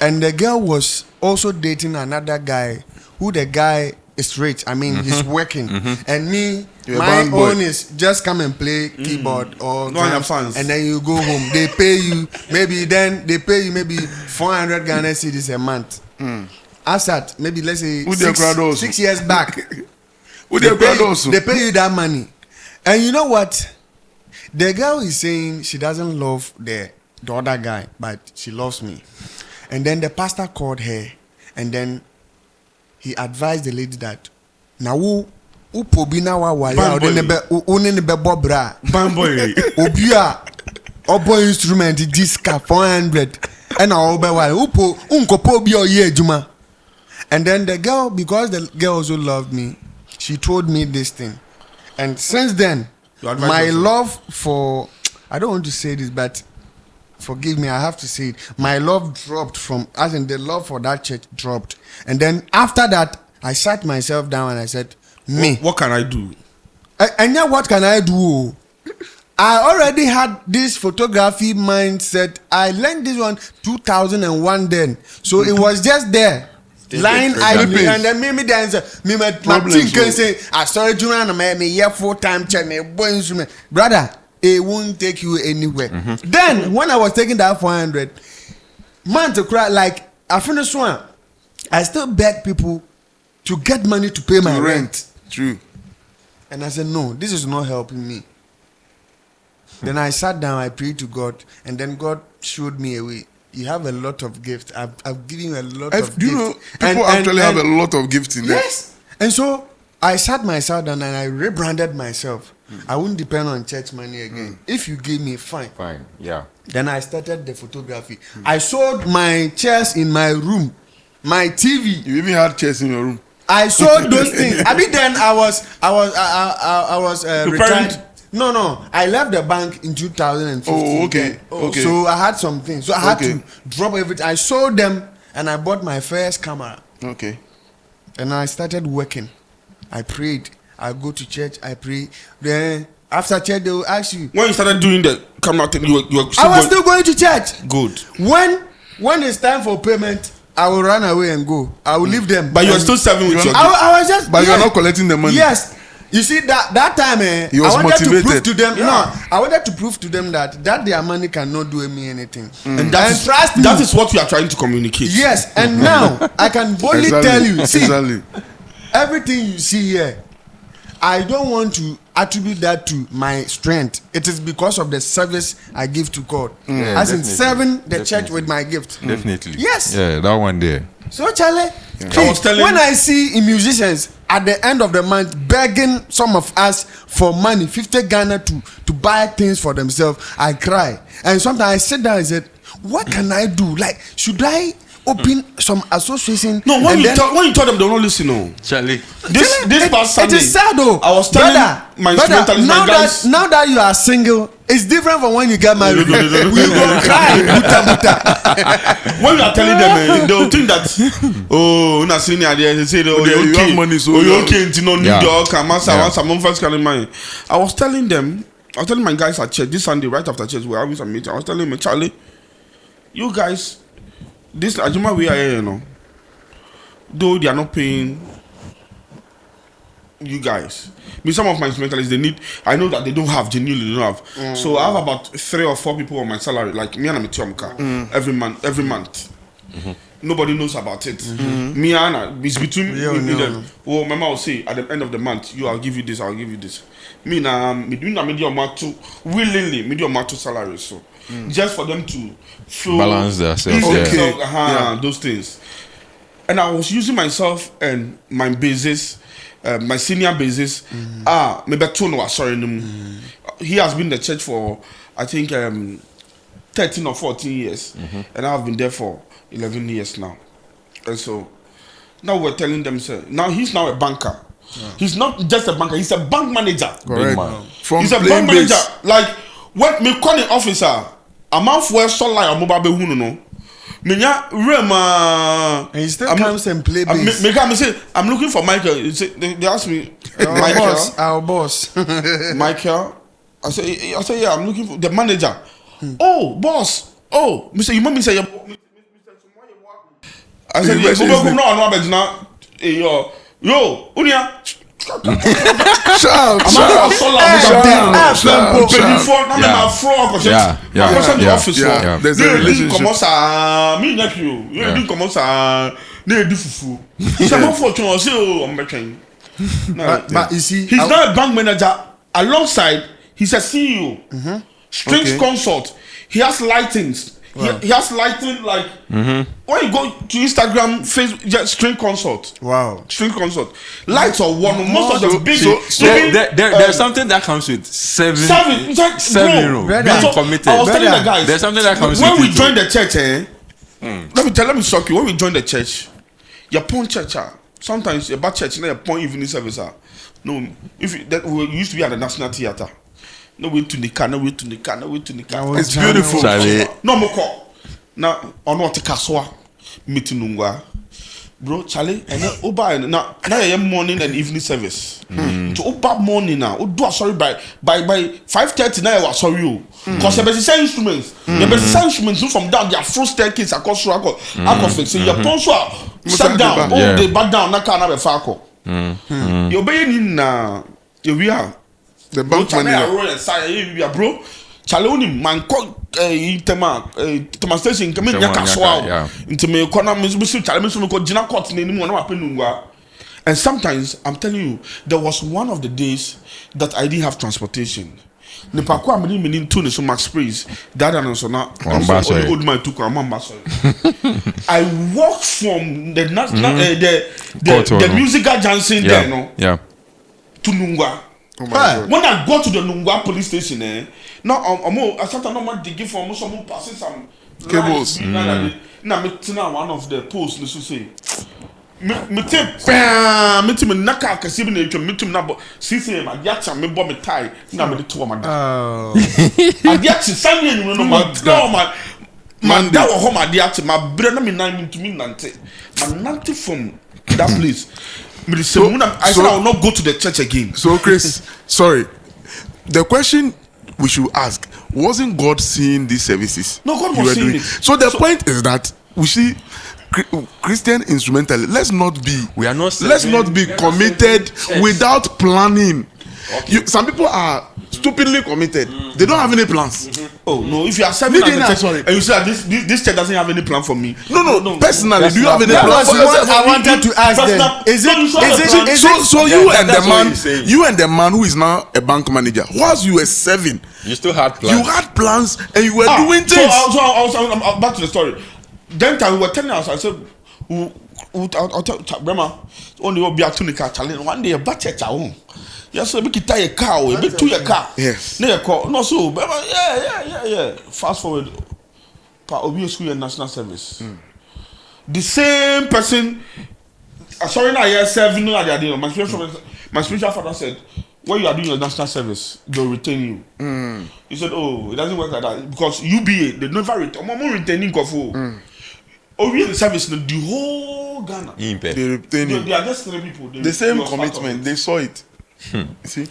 Speaker 2: and the girl was also dating another guy who the guy is rich. I mean, he's working, and me,
Speaker 4: You're a
Speaker 2: my
Speaker 4: band boy.
Speaker 2: own is just come and play keyboard or
Speaker 1: No, I have
Speaker 2: drums,
Speaker 1: fans.
Speaker 2: and then you go home. They pay you maybe 400 Ghana cedis a month. As at maybe let's say
Speaker 4: With the crowd also.
Speaker 2: 6 years back.
Speaker 4: With the crowd also.
Speaker 2: They pay you that money. And you know what? The girl is saying she doesn't love the other guy, but she loves me. And then the pastor called her, and then he advised the lady that now who pobina wa wale be bobra
Speaker 1: Bamboy.
Speaker 2: obia obo instrument disca 400 and all be wale unko obi oye adwuma. And then the girl, because the girl also loved me, she told me this thing. And since then, my love for, I don't want to say this, but forgive me, I have to say it. My love dropped from, as in the love for that church dropped. And then after that, I sat myself down and I said, me.
Speaker 1: What can I do?
Speaker 2: And now what can I do? I already had this photography mindset. I learned this one 2001 then. So it was just there. Line idly, and then me dance me my thing can say I started to run me year full-time check me boy instrument. Brother, it won't take you anywhere. Then when I was taking that 400 man to cry, like I finished one, I still beg people to get money to pay my rent.
Speaker 4: True.
Speaker 2: And I said, no, this is not helping me. Then I sat down, I prayed to God, and then God showed me a way. You have a lot of gifts. I've given you a lot of gifts.
Speaker 4: Do you know people actually have a lot of gifts in there?
Speaker 2: Yes. And so I sat myself down and I rebranded myself. I wouldn't depend on church money again. If you give me, fine.
Speaker 3: Fine. Yeah.
Speaker 2: Then I started the photography. I sold my chairs in my room, my TV.
Speaker 4: You even had chairs in your room.
Speaker 2: I sold those things. I mean, then I was retired. No. I left the bank in 2015.
Speaker 4: Oh, okay. Okay.
Speaker 2: So I had some things. So I had
Speaker 4: Okay.
Speaker 2: to drop everything. I sold them and I bought my first camera.
Speaker 4: Okay.
Speaker 2: And I started working. I prayed. I go to church. I pray. Then after church, they will ask you.
Speaker 1: When you started doing the camera thing, you were
Speaker 2: I was still going to church.
Speaker 1: good.
Speaker 2: When it's time for payment, I will run away and go. I will leave them.
Speaker 1: But you were still serving with your
Speaker 2: I was just.
Speaker 4: But you are not collecting the money.
Speaker 2: Yes. You see that time,
Speaker 4: He was
Speaker 2: I wanted to prove
Speaker 4: motivated.
Speaker 2: to them. No, I wanted to prove to them that their money cannot do me anything.
Speaker 1: and that is what you are trying to communicate.
Speaker 2: Yes, and now I can boldly tell you. See,
Speaker 4: Exactly.
Speaker 2: everything you see here, I don't want to attribute that to my strength. It is because of the service I give to God.
Speaker 3: Yeah,
Speaker 2: As in
Speaker 3: definitely.
Speaker 2: serving the church with my gift.
Speaker 3: Definitely.
Speaker 2: Yes.
Speaker 3: Yeah, that one there.
Speaker 2: So Charlie,
Speaker 1: I was telling
Speaker 2: when I see musicians at the end of the month begging some of us for money, 50 Ghana to buy things for themselves, I cry. And sometimes I sit down and said, what can I do? Like, should I open some association?
Speaker 1: No, when you tell them, they will not listen. No.
Speaker 3: Charlie.
Speaker 1: This past Sunday,
Speaker 2: it is sad though.
Speaker 1: I was telling my instrumentalist, my guys.
Speaker 2: now that you are single, it's different from when you get married. We go cry, buta.
Speaker 1: When you are telling them, they will think that, oh, na senior there, they say, oh,
Speaker 4: you
Speaker 1: you
Speaker 4: have
Speaker 1: okay,
Speaker 4: money, so
Speaker 1: oh, you
Speaker 4: you-
Speaker 1: okay, you know, need
Speaker 3: Yeah.
Speaker 1: your come, once
Speaker 3: Yeah.
Speaker 1: I'm first coming mine. I was telling my guys at church this Sunday, right after church, we were having some meeting. I was telling them, Charlie, you guys, this Ajuma we are here, you know, though they are not paying you guys. I mean, some of my instrumentalists, they need, I know that they don't have, genuinely they don't have. So I have about 3 or 4 people on my salary, like me and Amitiomka, every month. Nobody knows about it. Me and Anna, it's between me and them. Oh, Mama will say, at the end of the month, I'll give you this, I'll give you this. Me na medium mato, willingly, medium mato salary, so. Just for them to feel
Speaker 3: Balance themselves,
Speaker 1: ease
Speaker 3: yeah.
Speaker 1: those things. And I was using myself and my basis, my senior basis. Maybe Tono, sorry, he has been in the church for I think 13 or 14 years, and I've been there for 11 years now. And so now we're telling them, sir, now he's now a banker. He's not just a banker; he's a bank manager.
Speaker 4: Correct.
Speaker 3: man.
Speaker 4: From
Speaker 1: He's a
Speaker 4: playing
Speaker 1: bank manager.
Speaker 4: bass.
Speaker 1: Like when me call the officer, a man for sunlight or mobile behunu no. Menya rema.
Speaker 2: And he still comes and play bass.
Speaker 1: Me come say I'm looking for Michael. They ask me,
Speaker 2: Our boss.
Speaker 1: Michael. I say yeah. I'm looking for the manager. Oh, boss. Oh, Mr. You want me say I said,
Speaker 4: The
Speaker 1: "Yes,
Speaker 4: question
Speaker 1: go
Speaker 4: is
Speaker 1: back no, but now, yo, Unia."
Speaker 4: Shout,
Speaker 1: I'm
Speaker 4: shout,
Speaker 1: not
Speaker 4: shout, shout,
Speaker 1: before now
Speaker 3: Yeah.
Speaker 1: my floor
Speaker 3: Yeah, yeah,
Speaker 1: person the
Speaker 3: yeah,
Speaker 1: office
Speaker 4: yeah.
Speaker 1: for.
Speaker 4: There's a relationship.
Speaker 1: Come on, me nephew. You didn't come on, they do fufu. Some unfortunate say oh, I'm betting.
Speaker 2: But you see,
Speaker 1: He's not a bank manager. Alongside, he's a CEO. Strings
Speaker 4: Okay.
Speaker 1: consult. He has lightings. He has lighting like when you go to Instagram, Facebook, just string consult.
Speaker 2: wow.
Speaker 1: String consult. Lights are one. Most of the big.
Speaker 3: There's something that comes with seven
Speaker 2: Brother.
Speaker 3: being committed.
Speaker 1: I was telling
Speaker 2: Brother.
Speaker 1: the guys.
Speaker 3: There's something that comes
Speaker 1: when
Speaker 3: with
Speaker 1: we
Speaker 3: it,
Speaker 1: joined the church, let me shock you. When we joined the church, your point church, sometimes your bad church, your point evening service. No, we used to be at the National Theatre. No way to Nika, no way to Nika, no way to Nika.
Speaker 4: It's beautiful.
Speaker 3: Charlie.
Speaker 1: No more call. Now, on what Kaswa meeting Nungwa. Bro, Charlie, and then Oba now morning and evening service. To Oba morning now, do sorry by 5:30 now I was sorry you. Because there is instruments. There is instruments from down their full staircase across I fix it. Your sponsor sat down, they back down, na kana be fako. You obey na we are
Speaker 4: The bank
Speaker 1: manager. Bro, Charlie only man call tema station come in Yakaswa. Into me corner Miss Charlie so ko Gina court na nim na apenungwa. And sometimes I'm telling you, there was one of the days that I didn't have transportation. The parkour I'm meaning to so Max Praise that and so now old man took I walked from the the musical Johnson there no to Nungwa.
Speaker 4: Oh my God.
Speaker 1: When I go to the Nungwa police station, now I start normal digging for some passing some
Speaker 4: Cables.
Speaker 1: Now me one of the posts they say. Me take bam, me to me naka kasi me to na sisi ma diacha me bo me tie na me to ma da. Adiacha Sunday no no ma da wo ho ma diacha ma bre na me nan to me nante. Ma nante from that place. I said I will not go to the church again.
Speaker 4: So, Chris, sorry. The question we should ask, wasn't God seeing these services?
Speaker 1: No, God
Speaker 4: you
Speaker 1: was
Speaker 4: were
Speaker 1: seeing
Speaker 4: doing?
Speaker 1: it.
Speaker 4: So the point is that we see Christian instrumentalists. Let's not be committed without planning. Some people are stupidly committed. They don't have any plans.
Speaker 1: Oh no! If you are serving at the church and you say that this church doesn't have any plan for me.
Speaker 4: No. Personally, do you have any
Speaker 2: That
Speaker 4: plan?
Speaker 2: was what I wanted to ask them. Is it?
Speaker 4: So you and the man who is now a bank manager, whilst you were serving,
Speaker 3: you still had plans.
Speaker 4: you had plans and you were doing things.
Speaker 1: So I was back to the story. Then time we were telling us, I said, I'll tell Brahma, only will be a tunica challenge. One day a budget at home. Yes, so we can tie a car, we to your car.
Speaker 4: Yes.
Speaker 1: No, so, yeah. Fast forward, Obi School and National Service. The same person. Sorry, now you're serving. My spiritual father said, when you are doing your national service, they'll retain you. He said, oh, it doesn't work like that because UBA they never retain. I'm retaining Kofu. Obi the service, the whole Ghana.
Speaker 4: They retain you.
Speaker 1: They are just 3 people.
Speaker 4: The same commitment. They saw it. See.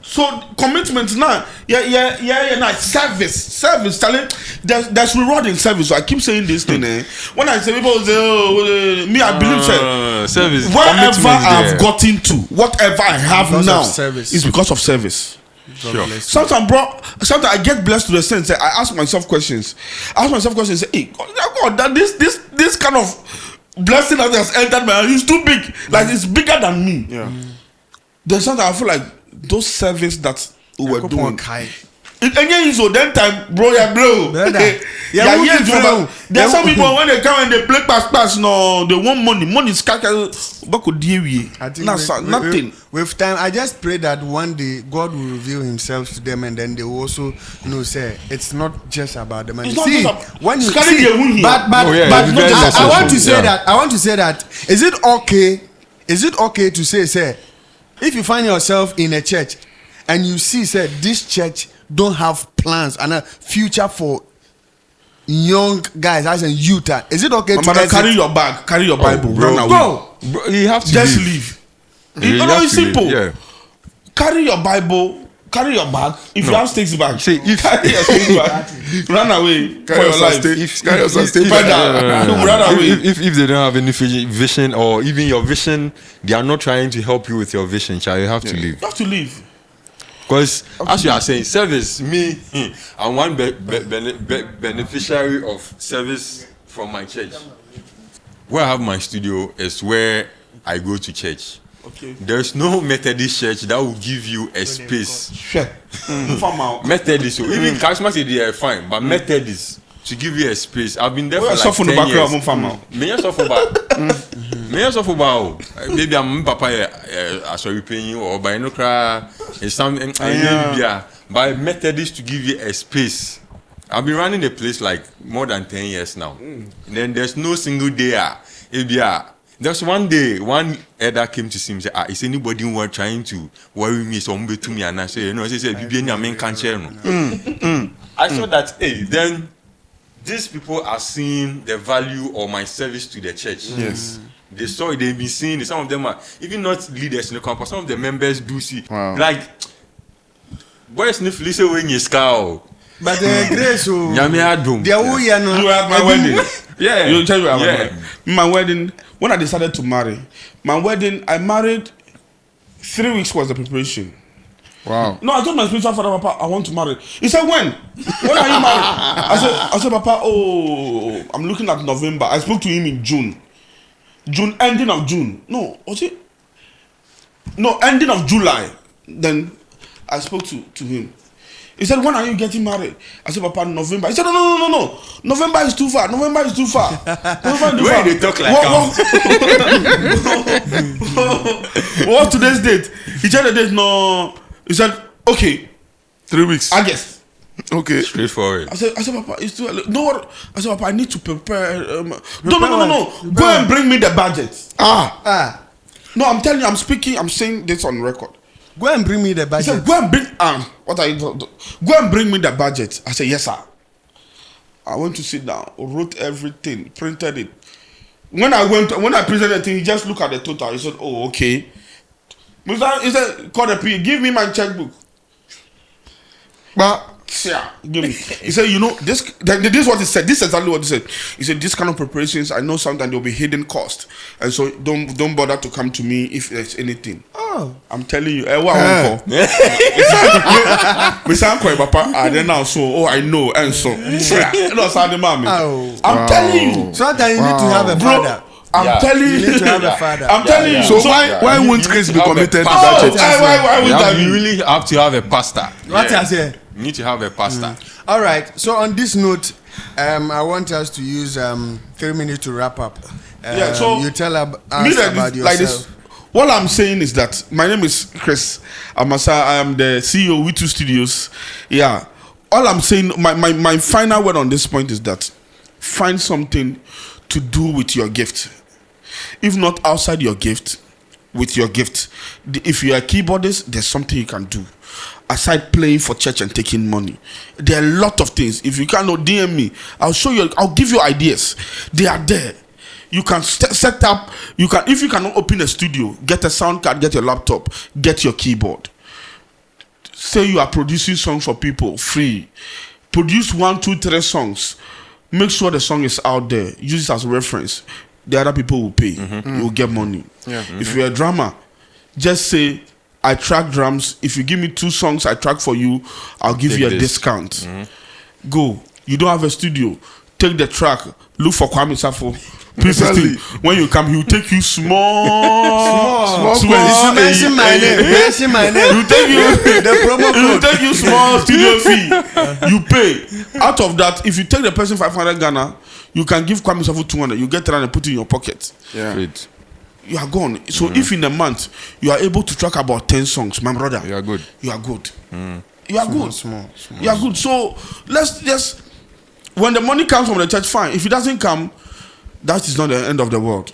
Speaker 1: So commitment now, now service. Telling there's reward in service. So I keep saying this thing. When I say people say, me, I believe
Speaker 3: service.
Speaker 1: Wherever I've gotten to, whatever I have
Speaker 2: because
Speaker 1: now,
Speaker 2: of service.
Speaker 1: is because of service.
Speaker 3: Sure.
Speaker 1: Sometimes I get blessed to the sense that I ask myself questions. Say, hey, God, that this kind of blessing that has entered my life is too big. Like it's bigger than me.
Speaker 4: Yeah.
Speaker 1: There's something I feel like those service that we were doing.
Speaker 2: Kai.
Speaker 1: So then time, bro,
Speaker 2: Brother.
Speaker 1: There are some people when they come and they play pass, no, they want money. Money is nothing.
Speaker 2: With time, I just pray that one day God will reveal Himself to them, and then they will also say it's not just about the money. See, when you see, but I want to say that. I want to say that. Is it okay? Is it okay to say, if you find yourself in a church and you see, this church don't have plans and a future for young guys as in youth, is it okay to
Speaker 1: carry your bag, carry your Bible, run away?
Speaker 3: Bro, you have to
Speaker 1: just leave. It's simple.
Speaker 3: Yeah.
Speaker 1: Carry your Bible carry your bag. If you have sticks bag,
Speaker 3: See, if
Speaker 1: carry your sticks bag. Run away for your life.
Speaker 4: Carry yourself, stay back.
Speaker 1: Run away.
Speaker 3: if they don't have any vision or even your vision, they are not trying to help you with your vision, child, you have to leave.
Speaker 1: You have to leave.
Speaker 3: Because as you are saying, service, me, I'm one beneficiary of service from my church. Where I have my studio is where I go to church.
Speaker 1: Okay.
Speaker 3: There's no Methodist church that will give you a space.
Speaker 1: Sure.
Speaker 3: Methodist, so even Charisma they are fine, but Methodist to give you a space. I've been there for like 10 years. Me suffer about. Maybe I'm papa sorry paying you or by no cry. It's something by Methodist to give you a space. I've been running the place like more than 10 years now. Then there's no single day. There's one day, one elder came to see me and said, is anybody who are trying to worry me? So I'm to me and I say, he said, I saw that, then these people are seeing the value of my service to the church.
Speaker 4: Yes.
Speaker 3: They saw it, they've been seeing it. Some of them are, even not leaders in the campus, some of the members do see.
Speaker 4: Wow.
Speaker 3: Like, boys, if you listen when you scowl.
Speaker 2: But grace,
Speaker 3: they are
Speaker 1: You at my wedding. Yeah. You tell you my wedding. When I decided to marry, my wedding, I married 3 weeks was the preparation.
Speaker 4: Wow.
Speaker 1: No, I told my spiritual father, Papa, I want to marry. He said, when? When are you married? I said, Papa, I'm looking at November. I spoke to him in June. Ending of June. No, was it? No, ending of July. Then I spoke to him. He said, when are you getting married? I said, Papa, November. He said, no. November is too far. November is too far.
Speaker 3: Where they talk like
Speaker 1: what's today's date? He said the date, no. He said, okay.
Speaker 4: 3 weeks.
Speaker 1: August.
Speaker 4: Okay.
Speaker 3: Straightforward.
Speaker 1: I said, Papa, it's too early. No, I said, Papa, I need to prepare. No. Go and bring me the budget. No, I'm telling you, I'm saying this on record.
Speaker 2: Go and bring me the
Speaker 1: He
Speaker 2: budget.
Speaker 1: said, go and bring, what are you doing? Go and bring me the budget. I said, yes, sir. I went to sit down, wrote everything, printed it. When I presented the thing, he just looked at the total. He said, oh, okay. He said, call the P, give me my checkbook. But, yeah, give me. He said, this is what he said. This is exactly what he said. He said, this kind of preparations, I know sometimes there will be hidden cost. And so don't bother to come to me if there's anything.
Speaker 2: Oh.
Speaker 1: I'm telling you. Papa, then now so I know and so. I'm telling you.
Speaker 2: Sometimes you need to have a father.
Speaker 1: I'm telling you.
Speaker 2: You need to have a father.
Speaker 1: I'm telling you.
Speaker 4: So why won't Chris be committed to that church?
Speaker 1: Why would that be?
Speaker 3: You really have to have a pastor.
Speaker 2: What I say?
Speaker 3: You need to have a pastor.
Speaker 2: All right. So on this note, I want us to use 3 minutes to wrap up.
Speaker 1: So
Speaker 2: you tell us about yourself.
Speaker 1: Like this. What I'm saying is that my name is Chris Amasa. I am the CEO of We2 Studios. Yeah. All I'm saying, my final word on this point is that find something to do with your gift. If not outside your gift, with your gift. If you are a keyboardist, there's something you can do. Aside playing for church and taking money. There are a lot of things. If you cannot DM me, I'll show you, I'll give you ideas. They are there. You can set up, if you cannot open a studio, get a sound card, get your laptop, get your keyboard. Say you are producing songs for people, free. Produce 1, 2, 3 songs. Make sure the song is out there. Use it as a reference. The other people will pay. You will get money. Yeah. If you're a drummer, just say, I track drums. If you give me 2 songs I track for you, I'll give you a discount. Go. You don't have a studio. Take the track. Look for Kwame Safo. Please, when you come, he will take you small.
Speaker 2: Mention my name. Mention my name.
Speaker 1: He will take you the promo code. He will take you small studio fee. You pay. Out of that, if you take the person 500 Ghana, you can give Kwame Safo 200. You get around and put it in your pocket.
Speaker 4: Yeah.
Speaker 3: Great.
Speaker 1: You are gone. So if in a month you are able to track about 10 songs, my brother,
Speaker 3: you are good.
Speaker 1: You are good. You are good.
Speaker 2: Small.
Speaker 1: You are good. So let's just, when the money comes from the church, fine. If it doesn't come, that is not the end of the world.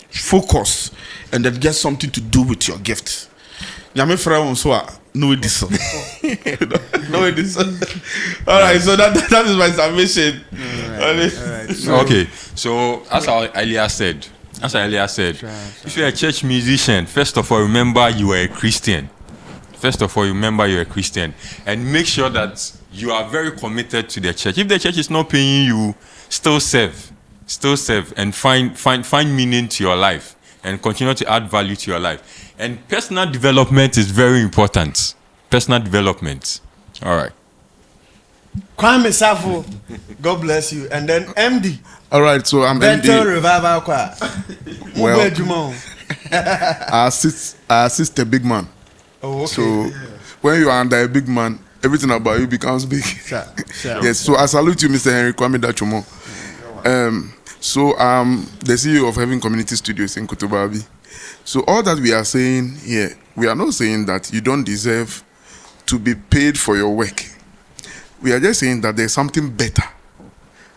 Speaker 1: Focus and then get something to do with your gift. Nyame fra won so a no this. No this. All right, so that is my submission. All right.
Speaker 3: Okay. So as I earlier said, if you're a church musician, first of all, remember you are a Christian. first of all, remember you're a Christian, and make sure that you are very committed to the church. If the church is not paying you, still serve, and find meaning to your life, and continue to add value to your life. And personal development is very important. Personal development. All right.
Speaker 2: Kwame Safo, God bless you. And then MD.
Speaker 4: All right, so I'm
Speaker 2: Mental
Speaker 4: MD.
Speaker 2: Revival Choir.
Speaker 4: Well, I assist a big man.
Speaker 2: Oh, okay.
Speaker 4: So when you are under a big man, everything about you becomes big.
Speaker 2: Sure.
Speaker 4: Yes, so I salute you, Mr. Henry Kwame Dachomo. So I'm the CEO of Heaven Community Studios in Kutubabi. So all that we are saying here, we are not saying that you don't deserve to be paid for your work. We are just saying that there's something better.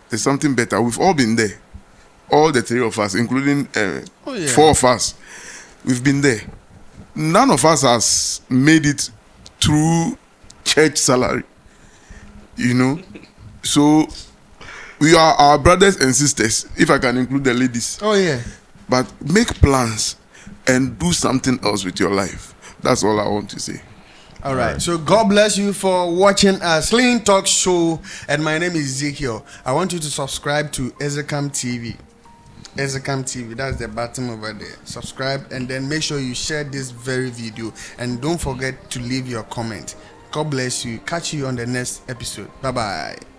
Speaker 4: There's something better. We've all been there. All the three of us, including 4 of us, we've been there. None of us has made it through church salary. You know? So we are our brothers and sisters, if I can include the ladies.
Speaker 2: Oh, yeah.
Speaker 4: But make plans and do something else with your life. That's all I want to say.
Speaker 2: All right. So God bless you for watching us Clean Talk Show. And my name is Ezekiel. I want you to subscribe to Ezekam TV. Ezekam TV. That's the button over there. Subscribe and then make sure you share this very video. And don't forget to leave your comment. God bless you. Catch you on the next episode. Bye-bye.